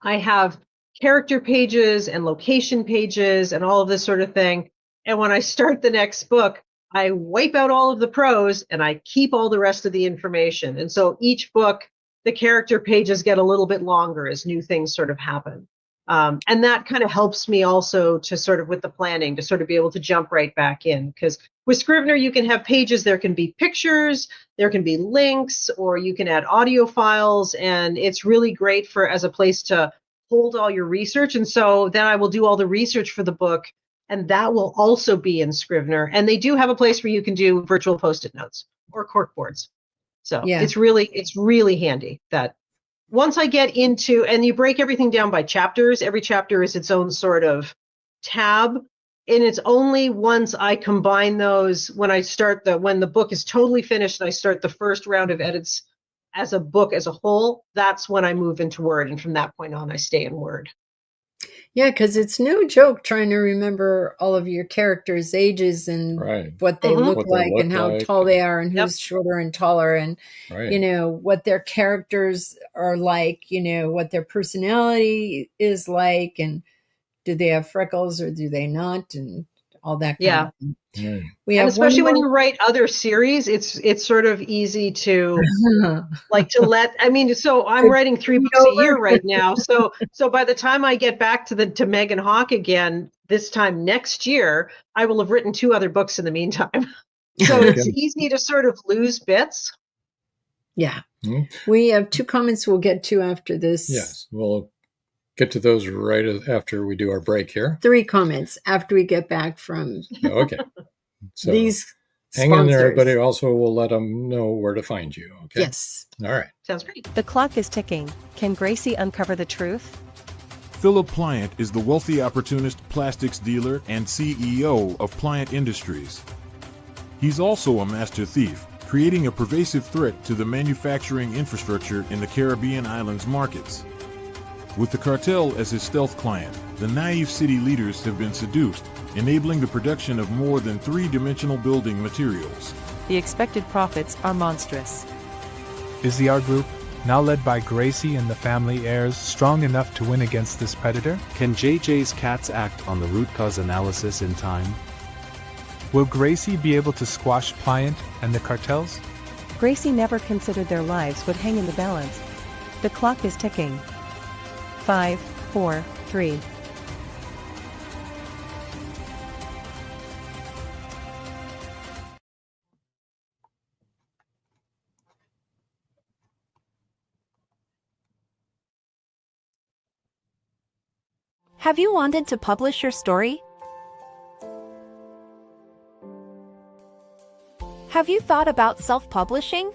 I have character pages and location pages and all of this sort of thing. And when I start the next book, I wipe out all of the prose and I keep all the rest of the information. And so each book, the character pages get a little bit longer as new things sort of happen. And that kind of helps me also to sort of with the planning to sort of be able to jump right back in. Because with Scrivener, you can have pages, there can be pictures, there can be links, or you can add audio files. And it's really great for as a place to hold all your research. And so then I will do all the research for the book, and that will also be in Scrivener. And they do have a place where you can do virtual Post-it notes or cork boards. So Yeah. it's really handy that once I get into, and you break everything down by chapters, every chapter is its own sort of tab. And it's only once I combine those when the book is totally finished and I start the first round of edits as a book as a whole, that's when I move into Word. And from that point on, I stay in Word. Yeah, because it's no joke trying to remember all of your characters' ages and what they look like and how tall they are and who's shorter and taller and, you know, what their characters are like, you know, what their personality is like, and do they have freckles or do they not, and all that kind of thing. And especially when you write other series, it's sort of easy to so I'm writing 3 books a year right now. So by the time I get back to Megan Hawk again, this time next year, I will have written 2 other books in the meantime. So it's easy to sort of lose bits. Yeah. We have 2 comments we'll get to after this. Yes, we'll get to those right after we do our break here. 3 comments after we get back from so these hang in there, everybody. Also, we'll let them know where to find you. Okay. Yes. All right. Sounds great. The clock is ticking. Can Gracie uncover the truth? Philip Pliant is the wealthy opportunist plastics dealer and CEO of Pliant Industries. He's also a master thief, creating a pervasive threat to the manufacturing infrastructure in the Caribbean islands markets. With the cartel as his stealth client, the naive city leaders have been seduced, enabling the production of more than 3-dimensional building materials. The expected profits are monstrous. Is the art group, now led by Gracie and the family heirs, strong enough to win against this predator? Can JJ's cats act on the root cause analysis in time? Will Gracie be able to squash Pliant and the cartels? Gracie never considered their lives would hang in the balance. The clock is ticking. 5, 4, 3. Have you wanted to publish your story? Have you thought about self-publishing?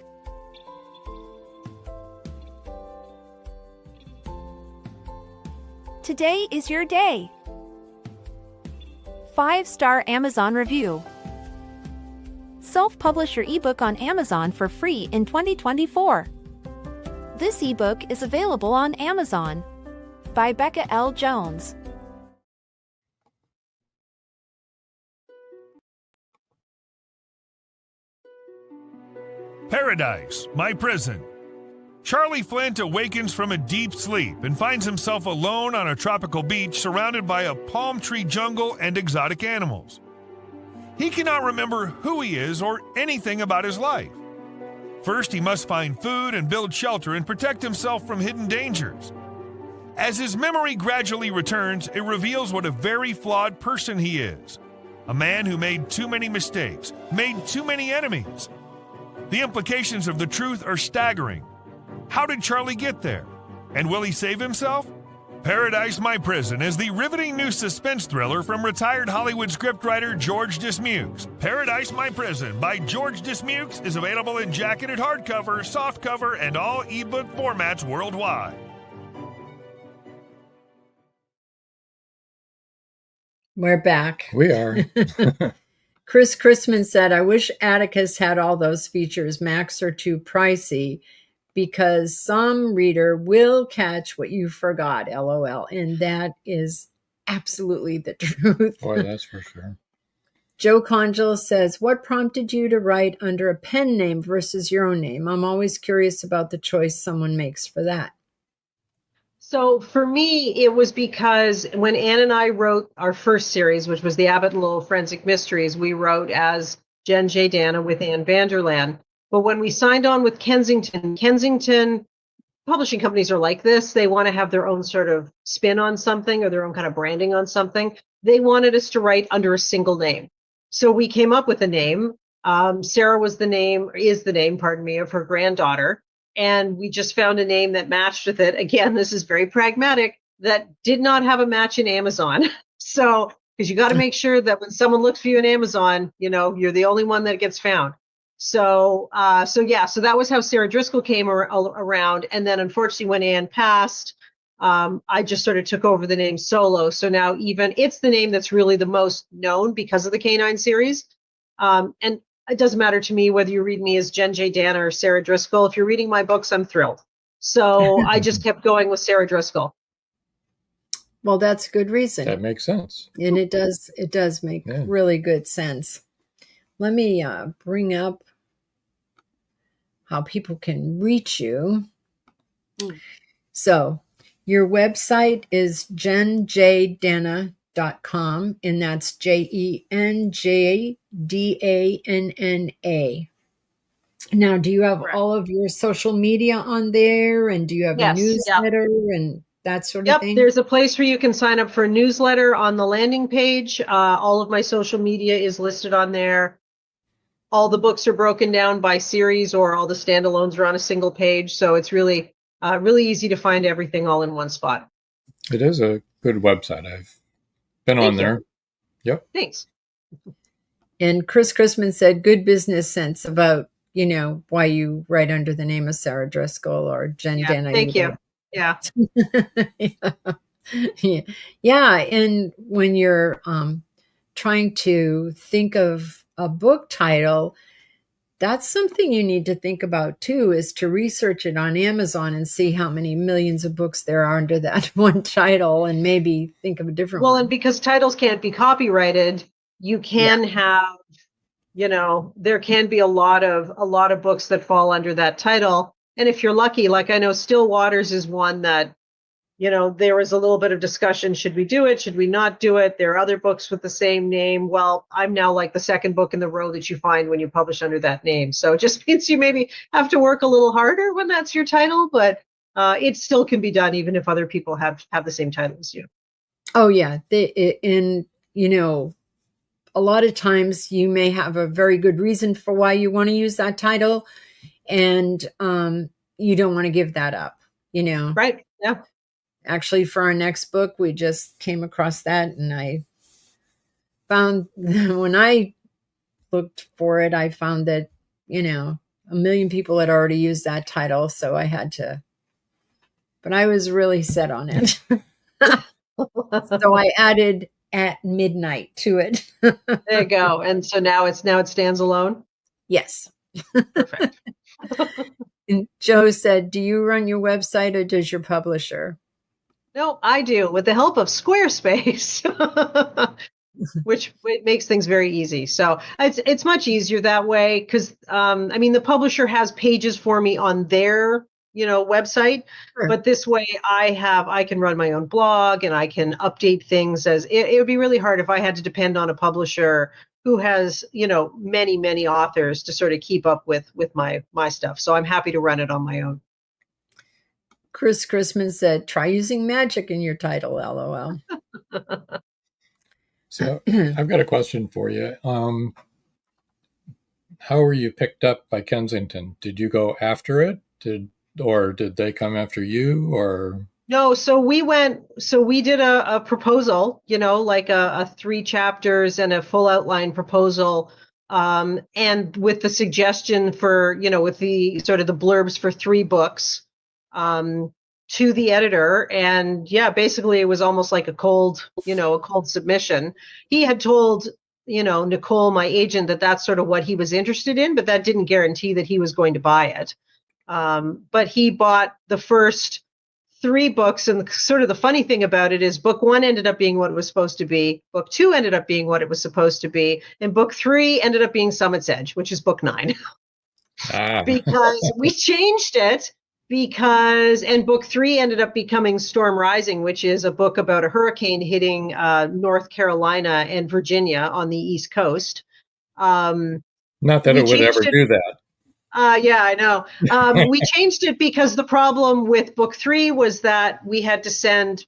Today is your day. 5-star Amazon review. Self-publish your ebook on Amazon for free in 2024. This ebook is available on Amazon by Becca L. Jones. Paradise, my prison. Charlie Flint awakens from a deep sleep and finds himself alone on a tropical beach surrounded by a palm tree jungle and exotic animals. He cannot remember who he is or anything about his life. First, he must find food and build shelter and protect himself from hidden dangers. As his memory gradually returns, it reveals what a very flawed person he is. A man who made too many mistakes, made too many enemies. The implications of the truth are staggering. How did Charlie get there? And will he save himself? Paradise My Prison is the riveting new suspense thriller from retired Hollywood scriptwriter George Dismukes. Paradise My Prison by George Dismukes is available in jacketed hardcover, softcover, and all ebook formats worldwide. We're back. We are. Chris Christman said, I wish Atticus had all those features. Macs are too pricey because some reader will catch what you forgot, LOL. And that is absolutely the truth. Boy, that's for sure. Joe Conjal says, what prompted you to write under a pen name versus your own name? I'm always curious about the choice someone makes for that. So for me, it was because when Ann and I wrote our first series, which was the Abbott and Lowell Forensic Mysteries, we wrote as Jen J. Danna with Ann Vanderland. But when we signed on with Kensington publishing companies are like this. They want to have their own sort of spin on something or their own kind of branding on something. They wanted us to write under a single name. So we came up with a name. Sarah is the name, of her granddaughter. And we just found a name that matched with it. Again, this is very pragmatic, that did not have a match in Amazon. So, because you got to make sure that when someone looks for you in Amazon, you're the only one that gets found. So that was how Sara Driscoll came around. And then unfortunately, when Anne passed, I just sort of took over the name solo. So now it's the name that's really the most known because of the Canine series. And it doesn't matter to me whether you read me as Jen J. Danna or Sara Driscoll. If you're reading my books, I'm thrilled. So I just kept going with Sara Driscoll. Well, that's a good reason. That makes sense. And it does make really good sense. Let me bring up how people can reach you. So your website is jenjdanna.com, and that's JENJDANNA. Now, do you have all of your social media on there, and do you have a newsletter and that sort of thing? There's a place where you can sign up for a newsletter on the landing page. All of my social media is listed on there. All the books are broken down by series, or all the standalones are on a single page. So it's really, really easy to find everything all in one spot. It is a good website. I've been on there. Yep. Thanks. And Chris Christman said, good business sense about, why you write under the name of Sara Driscoll or Jen Danna. Thank you. Yeah. Yeah. And when you're trying to think of a book title, that's something you need to think about too, is to research it on Amazon and see how many millions of books there are under that one title, and maybe think of a different one. And because titles can't be copyrighted, you can have, there can be a lot of books that fall under that title. And if you're lucky, like I know Still Waters is one that, there was a little bit of discussion. Should we do it? Should we not do it? There are other books with the same name. Well, I'm now like the second book in the row that you find when you publish under that name. So it just means you maybe have to work a little harder when that's your title, but it still can be done even if other people have the same title as you. Oh, yeah. A lot of times you may have a very good reason for why you want to use that title, and you don't want to give that up, Right. Yeah. Actually, for our next book, we just came across that, and I found when I looked for it, I found that, 1 million people had already used that title. So I had to, but I was really set on it. So I added At Midnight to it. There you go. And so now it stands alone? Yes. Perfect. And Joe said, do you run your website or does your publisher? No, I do, with the help of Squarespace, which makes things very easy. So it's much easier that way because, the publisher has pages for me on their, website. Sure. But this way I can run my own blog and I can update things it would be really hard if I had to depend on a publisher who has, many, many authors to sort of keep up with my stuff. So I'm happy to run it on my own. Chris Christman said, try using magic in your title, LOL. So I've got a question for you. How were you picked up by Kensington? Did you go after it? Or did they come after you? Or No, so we did a proposal, like a 3 chapters and a full outline proposal. And with the suggestion for, with the sort of the blurbs for 3 books, to the editor. And yeah, basically it was almost like a cold submission. He had told, Nicole, my agent, that that's sort of what he was interested in, but that didn't guarantee that he was going to buy it. But he bought the first 3 books, and sort of the funny thing about it is book 1 ended up being what it was supposed to be, book 2 ended up being what it was supposed to be, and book 3 ended up being Summit's Edge, which is book 9. Because we changed it, and book 3 ended up becoming Storm Rising, which is a book about a hurricane hitting North Carolina and Virginia on the East Coast. Not that it would ever do that. Yeah, I know. We changed it because the problem with book 3 was that we had to send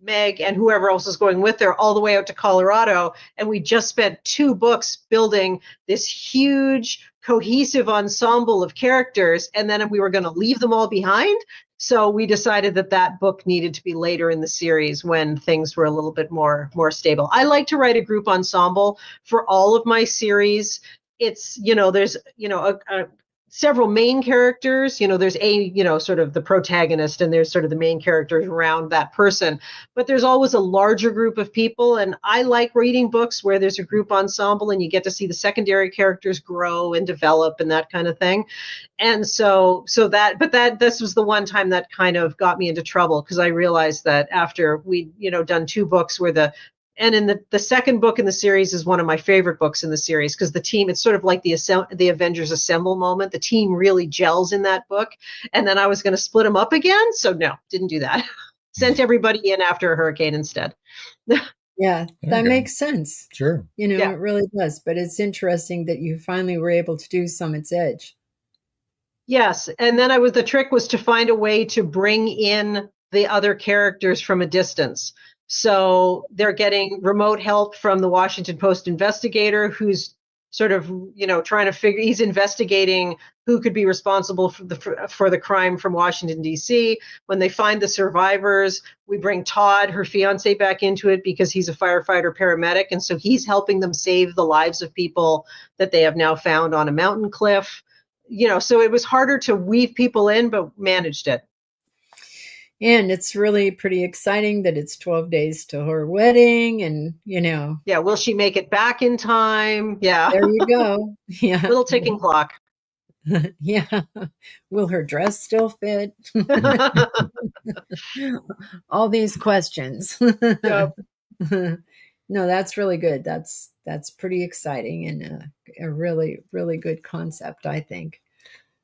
Meg and whoever else was going with her all the way out to Colorado. And we just spent 2 books building this huge, cohesive ensemble of characters. And then we were going to leave them all behind. So we decided that that book needed to be later in the series when things were a little bit more stable. I like to write a group ensemble for all of my series. It's, there's, several main characters, there's sort of the protagonist, and there's sort of the main characters around that person, but there's always a larger group of people. And I like reading books where there's a group ensemble and you get to see the secondary characters grow and develop and that kind of thing. And this was the one time that kind of got me into trouble, because I realized that after we'd, done 2 books where and in the second book in the series is one of my favorite books in the series, because the team, it's sort of like the Avengers Assemble moment. The team really gels in that book. And then I was going to split them up again. So no, didn't do that. Sent everybody in after a hurricane instead. Yeah, that makes sense. Sure. It really does. But it's interesting that you finally were able to do Summit's Edge. Yes. And then the trick was to find a way to bring in the other characters from a distance. So they're getting remote help from the Washington Post investigator, who's sort of, trying to figure, he's investigating who could be responsible for the crime from Washington, D.C. When they find the survivors, we bring Todd, her fiance, back into it because he's a firefighter paramedic. And so he's helping them save the lives of people that they have now found on a mountain cliff. So it was harder to weave people in, but managed it. And it's really pretty exciting that it's 12 days to her wedding, and, Yeah, will she make it back in time? Yeah. There you go. Yeah. Little ticking clock. Yeah. Will her dress still fit? All these questions. Yep. No, that's really good. That's pretty exciting, and a really, really good concept, I think.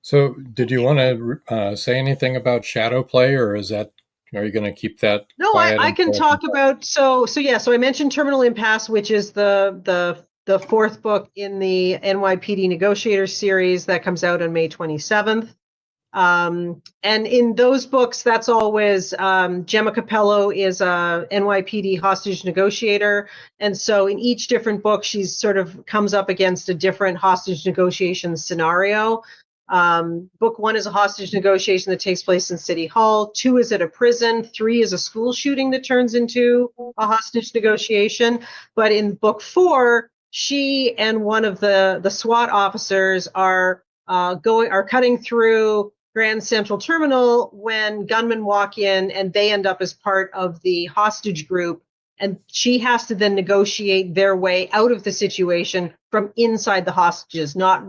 So did you want to say anything about shadow play, or are you going to keep that? No, I can talk about, so I mentioned Terminal Impasse, which is the 4th book in the NYPD Negotiators series that comes out on May 27th. And in those books, that's always, Gemma Capello is a NYPD hostage negotiator. And so in each different book, she's sort of comes up against a different hostage negotiation scenario. Book 1 is a hostage negotiation that takes place in City Hall. 2 is at a prison. 3 is a school shooting that turns into a hostage negotiation. But in book 4, she and one of the SWAT officers are cutting through Grand Central Terminal when gunmen walk in, and they end up as part of the hostage group. And she has to then negotiate their way out of the situation from inside the hostages, not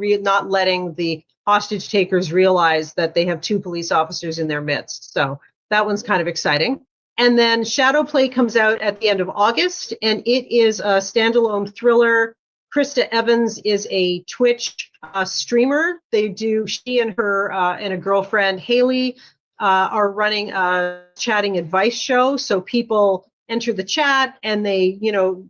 letting the hostage takers realize that they have 2 police officers in their midst. So that one's kind of exciting. And then Shadow Play comes out at the end of August, and it is a standalone thriller. Krista Evans is a Twitch streamer. She and her and a girlfriend, Haley, are running a chatting advice show. So people enter the chat and they,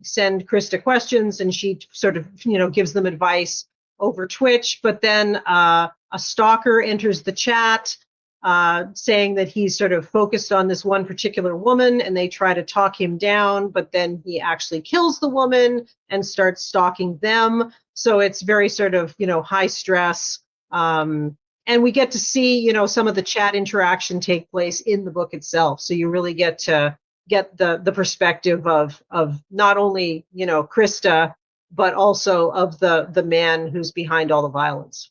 send Krista questions, and she sort of, gives them advice over Twitch. But then a stalker enters the chat saying that he's sort of focused on this one particular woman, and they try to talk him down, but then he actually kills the woman and starts stalking them. So it's very sort of, high stress, And we get to see, some of the chat interaction take place in the book itself. So you really get to get the perspective of not only, Krista, but also of the man who's behind all the violence.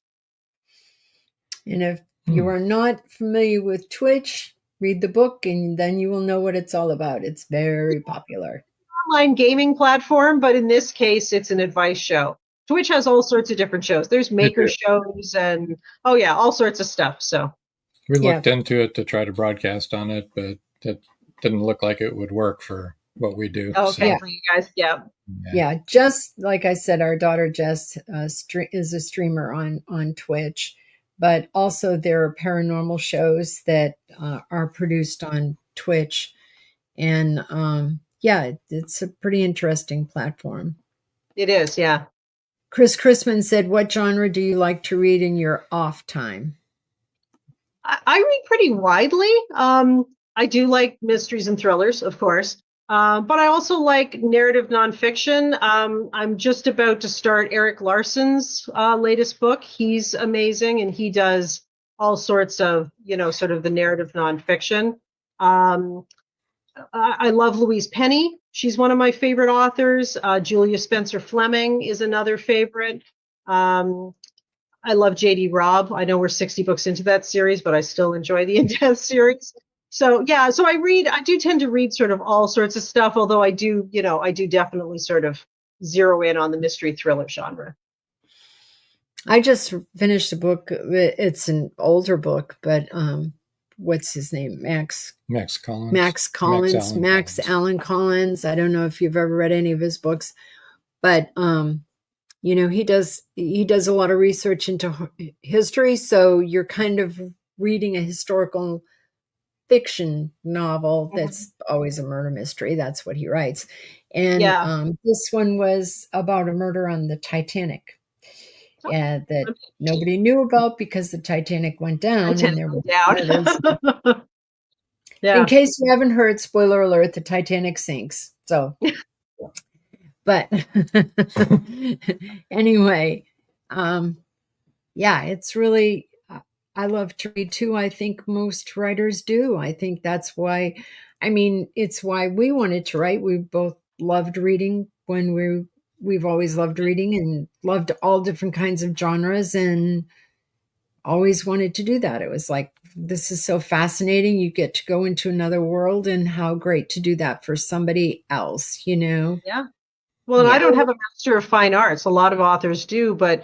And if you are not familiar with Twitch, read the book and then you will know what it's all about. It's very popular. Online gaming platform, but in this case, it's an advice show. Twitch has all sorts of different shows. There's maker shows and all sorts of stuff. So we looked into it to try to broadcast on it, but it didn't look like it would work for what we do. Okay, for you guys, yeah. Just like I said, our daughter Jess is a streamer on Twitch, but also there are paranormal shows that are produced on Twitch, and it's a pretty interesting platform. It is, yeah. Chris Chrisman said, "What genre do you like to read in your off time?" I read pretty widely. I do like mysteries and thrillers, of course, but I also like narrative nonfiction. I'm just about to start Erik Larson's latest book. He's amazing, and he does all sorts of, sort of the narrative nonfiction. I love Louise Penny. She's one of my favorite authors. Julia Spencer Fleming is another favorite. I love J.D. Robb. I know we're 60 books into that series, but I still enjoy the Intense series. So I do tend to read sort of all sorts of stuff, although I do definitely sort of zero in on the mystery thriller genre. I just finished a book. It's an older book, but what's his name? Max Collins. Max Allan Collins. I don't know if you've ever read any of his books, but he does a lot of research into history. So you're kind of reading a historical fiction novel that's always a murder mystery. That's what he writes. And this one was about a murder on the Titanic. That nobody knew about because the Titanic went down. In case you haven't heard, spoiler alert, the Titanic sinks. So, but anyway, it's really, I love to read too. I think most writers do. I think that's why, it's why we wanted to write. We both loved reading when we've always loved reading and loved all different kinds of genres and always wanted to do that. It was like, this is so fascinating. You get to go into another world, and how great to do that for somebody else, Yeah. Well, and I don't have a Master of Fine Arts. A lot of authors do, but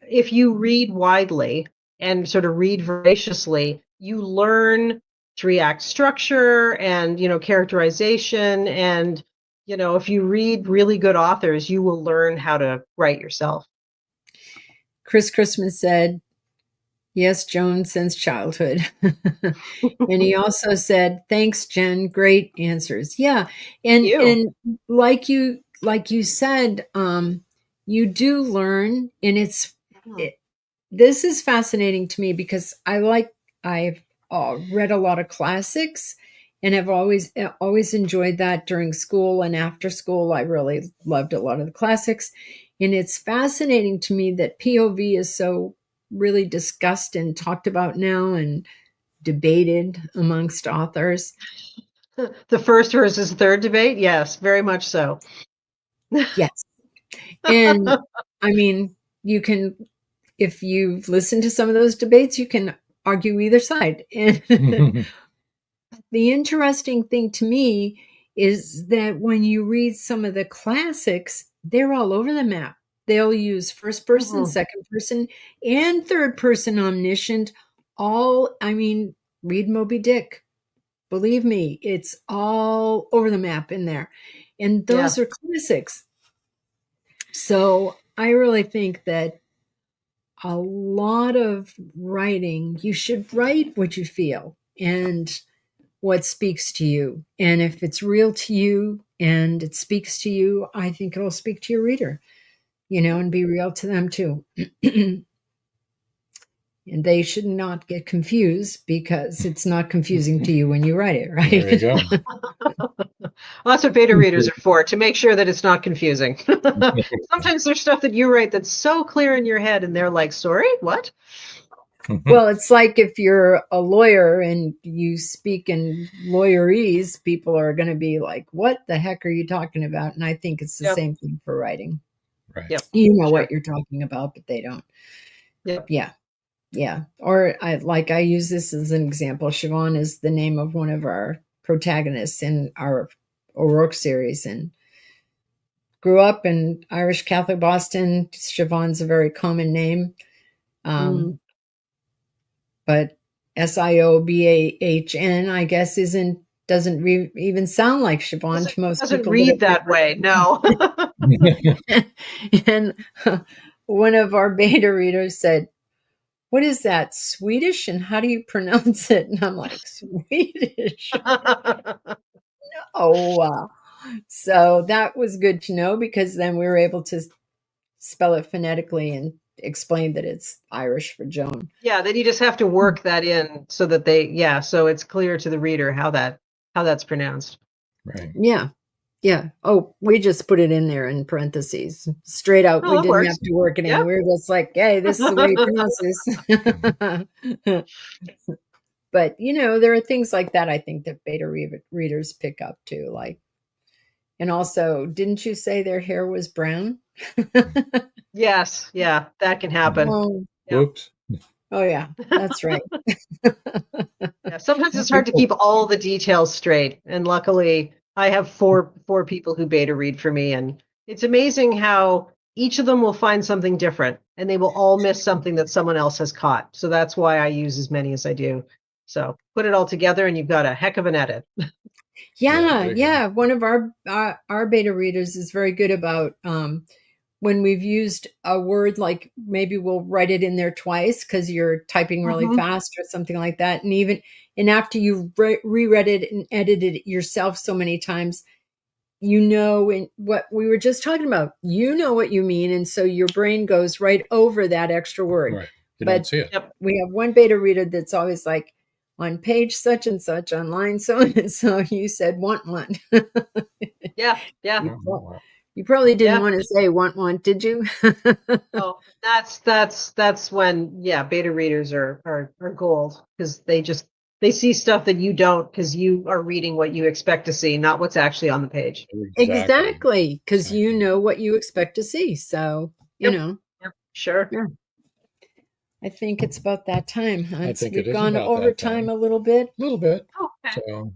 if you read widely and sort of read voraciously, you learn 3-act structure and, characterization. And, if you read really good authors, you will learn how to write yourself. Chris Christman said, "Yes, Joan, since childhood." And he also said, "Thanks, Jen. Great answers." Yeah. And like you said, you do learn, and this is fascinating to me because I've read a lot of classics and have always enjoyed that during school and after school. I really loved a lot of the classics, and it's fascinating to me that POV is so really discussed and talked about now and debated amongst authors. The first versus third debate, yes, very much so. Yes. And you can, if you've listened to some of those debates, you can argue either side. And the interesting thing to me is that when you read some of the classics, they're all over the map. They'll use first person, second person, and third person omniscient. Read Moby Dick. Believe me, it's all over the map in there. And those are classics. So I really think that a lot of writing, you should write what you feel and what speaks to you. And if it's real to you and it speaks to you, I think it'll speak to your reader, and be real to them too. And they should not get confused because it's not confusing to you when you write it, right? There you go. Well, that's what beta readers are for, to make sure that it's not confusing. Sometimes there's stuff that you write that's so clear in your head and they're like, sorry, what? Well, it's like if you're a lawyer and you speak in lawyerese, people are going to be like, what the heck are you talking about? And I think it's the same thing for writing. Right. Yep. You know what you're talking about, but they don't. Yep. Yeah. Yeah. Or I use this as an example. Siobhan is the name of one of our protagonists in our O'Rourke series, and grew up in Irish Catholic Boston. Siobhan's a very common name. But Siobahn, I guess, doesn't even sound like Siobhan to most Doesn't people. read that way. No. And one of our beta readers said, "What is that, Swedish? And how do you pronounce it?" And I'm like, "Swedish?" Oh, so that was good to know, because then we were able to spell it phonetically and explain that it's Irish for Joan. Yeah, then you just have to work that in so that so it's clear to the reader how that's pronounced. Right. Yeah. Yeah. Oh, we just put it in there in parentheses. Straight out. Oh, We that didn't works. have to work it in. Yep. We were just like, hey, this is the way you pronounce this. But, there are things like that, I think, that beta readers pick up too. And also, didn't you say their hair was brown? Yes. Yeah, that can happen. Oh, Whoops. oh yeah, that's right. Yeah, sometimes it's hard to keep all the details straight. And luckily, I have four people who beta read for me. And it's amazing how each of them will find something different, and they will all miss something that someone else has caught. So that's why I use as many as I do. So put it all together and you've got a heck of an edit. Yeah. One of our beta readers is very good about when we've used a word, like maybe we'll write it in there twice because you're typing really fast or something like that. And after you've reread it and edited it yourself so many times, in what we were just talking about, what you mean. And so your brain goes right over that extra word. Right. You don't see it. Yep. We have one beta reader that's always like, on page such and such, on line so and so, you said want. Yeah. You probably didn't want to say want, did you? Oh, that's when beta readers are gold, because they see stuff that you don't, because you are reading what you expect to see, not what's actually on the page. Exactly, because you know what you expect to see. So Yep, sure. Yeah. I think it's about that time. I think We've it is gone about over that time time. a little bit. A little bit. Okay. So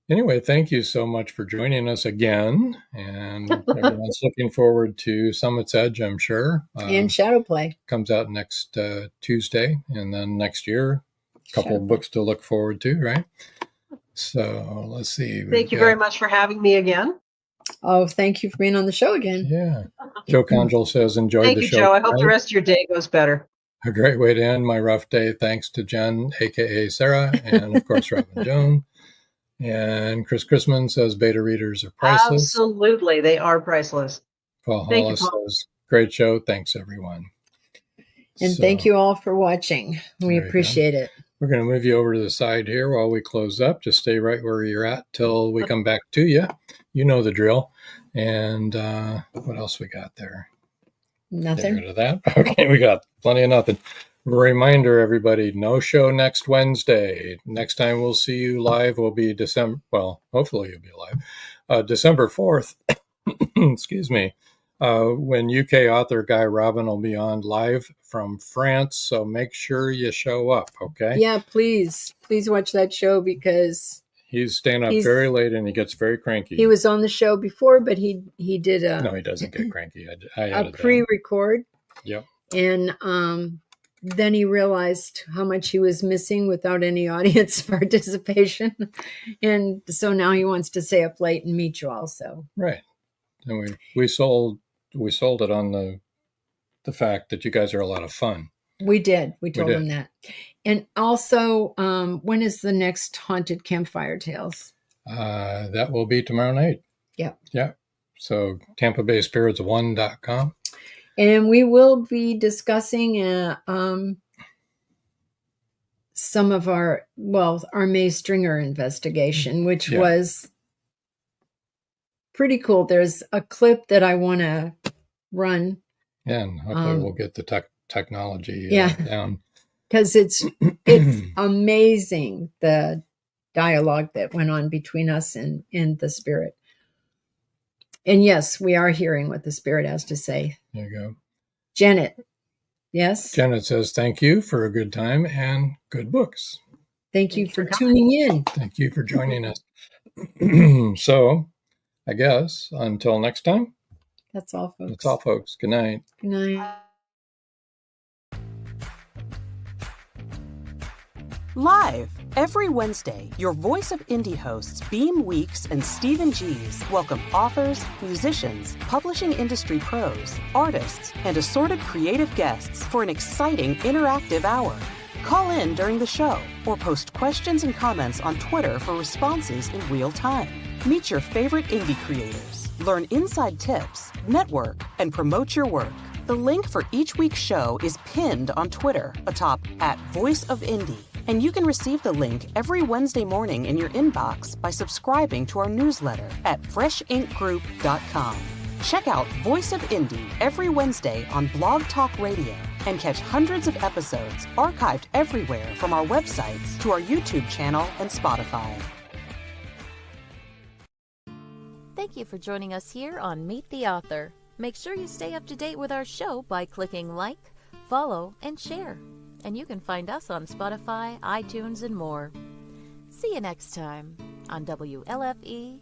anyway, thank you so much for joining us again. And everyone's looking forward to Summit's Edge, I'm sure. And Shadow Play. Comes out next Tuesday. And then next year, a couple of books to look forward to, right? So let's see. Thank you very much for having me again. Oh, thank you for being on the show again. Yeah. Joe Conjal says, enjoyed Thank the you, show. Joe. I hope the rest of your day goes better. A great way to end my rough day. Thanks to Jen, a.k.a. Sarah, and of course, Robin Joan. And Chris Chrisman says beta readers are priceless. Absolutely. They are priceless. Paul Thank Hollis you, Paul. says, great show. Thanks, everyone. And thank you all for watching. We appreciate it. We're going to move you over to the side here while we close up. Just stay right where you're at till we come back to you. You know the drill. And what else we got there? Nothing. Get rid of that. Okay, we got plenty of nothing. Reminder, everybody, no show next Wednesday. Next time we'll see you live will be December. Well, hopefully you'll be live. December 4th. Excuse me. When UK author Guy Robin will be on live from France. So make sure you show up. Okay. Yeah, please watch that show, because he's staying up very late and he gets very cranky. He was on the show before, but he did no, he doesn't get cranky. I pre-record. Yep. And then he realized how much he was missing without any audience participation, and so now he wants to stay up late and meet you all. So right, and we sold it on the fact that you guys are a lot of fun. We did. We told him that. And also, when is the next Haunted Campfire Tales? That will be tomorrow night. Yep. Yeah. So TampaBaySpirits1.com. And we will be discussing some of our May Stringer investigation, which was pretty cool. There's a clip that I want to run. Yeah, and hopefully we'll get the technology down. because it's amazing, the dialogue that went on between us and the spirit. And yes, we are hearing what the spirit has to say. There you go. Janet, yes? Janet says, thank you for a good time and good books. Thank you for tuning in. Thank you for joining us. So, I guess, until next time. That's all, folks. That's all, folks. Good night. Good night. Live every Wednesday, your Voice of Indie hosts Beam Weeks and Stephen Gees welcome authors, musicians, publishing industry pros, artists, and assorted creative guests for an exciting interactive hour. Call in during the show or post questions and comments on Twitter for responses in real time. Meet your favorite indie creators, learn inside tips, network, and promote your work. The link for each week's show is pinned on Twitter atop @VoiceOfIndie. And you can receive the link every Wednesday morning in your inbox by subscribing to our newsletter at freshinkgroup.com. Check out Voice of Indie every Wednesday on Blog Talk Radio and catch hundreds of episodes archived everywhere from our websites to our YouTube channel and Spotify. Thank you for joining us here on Meet the Author. Make sure you stay up to date with our show by clicking like, follow, and share. And you can find us on Spotify, iTunes, and more. See you next time on WLFE-DV.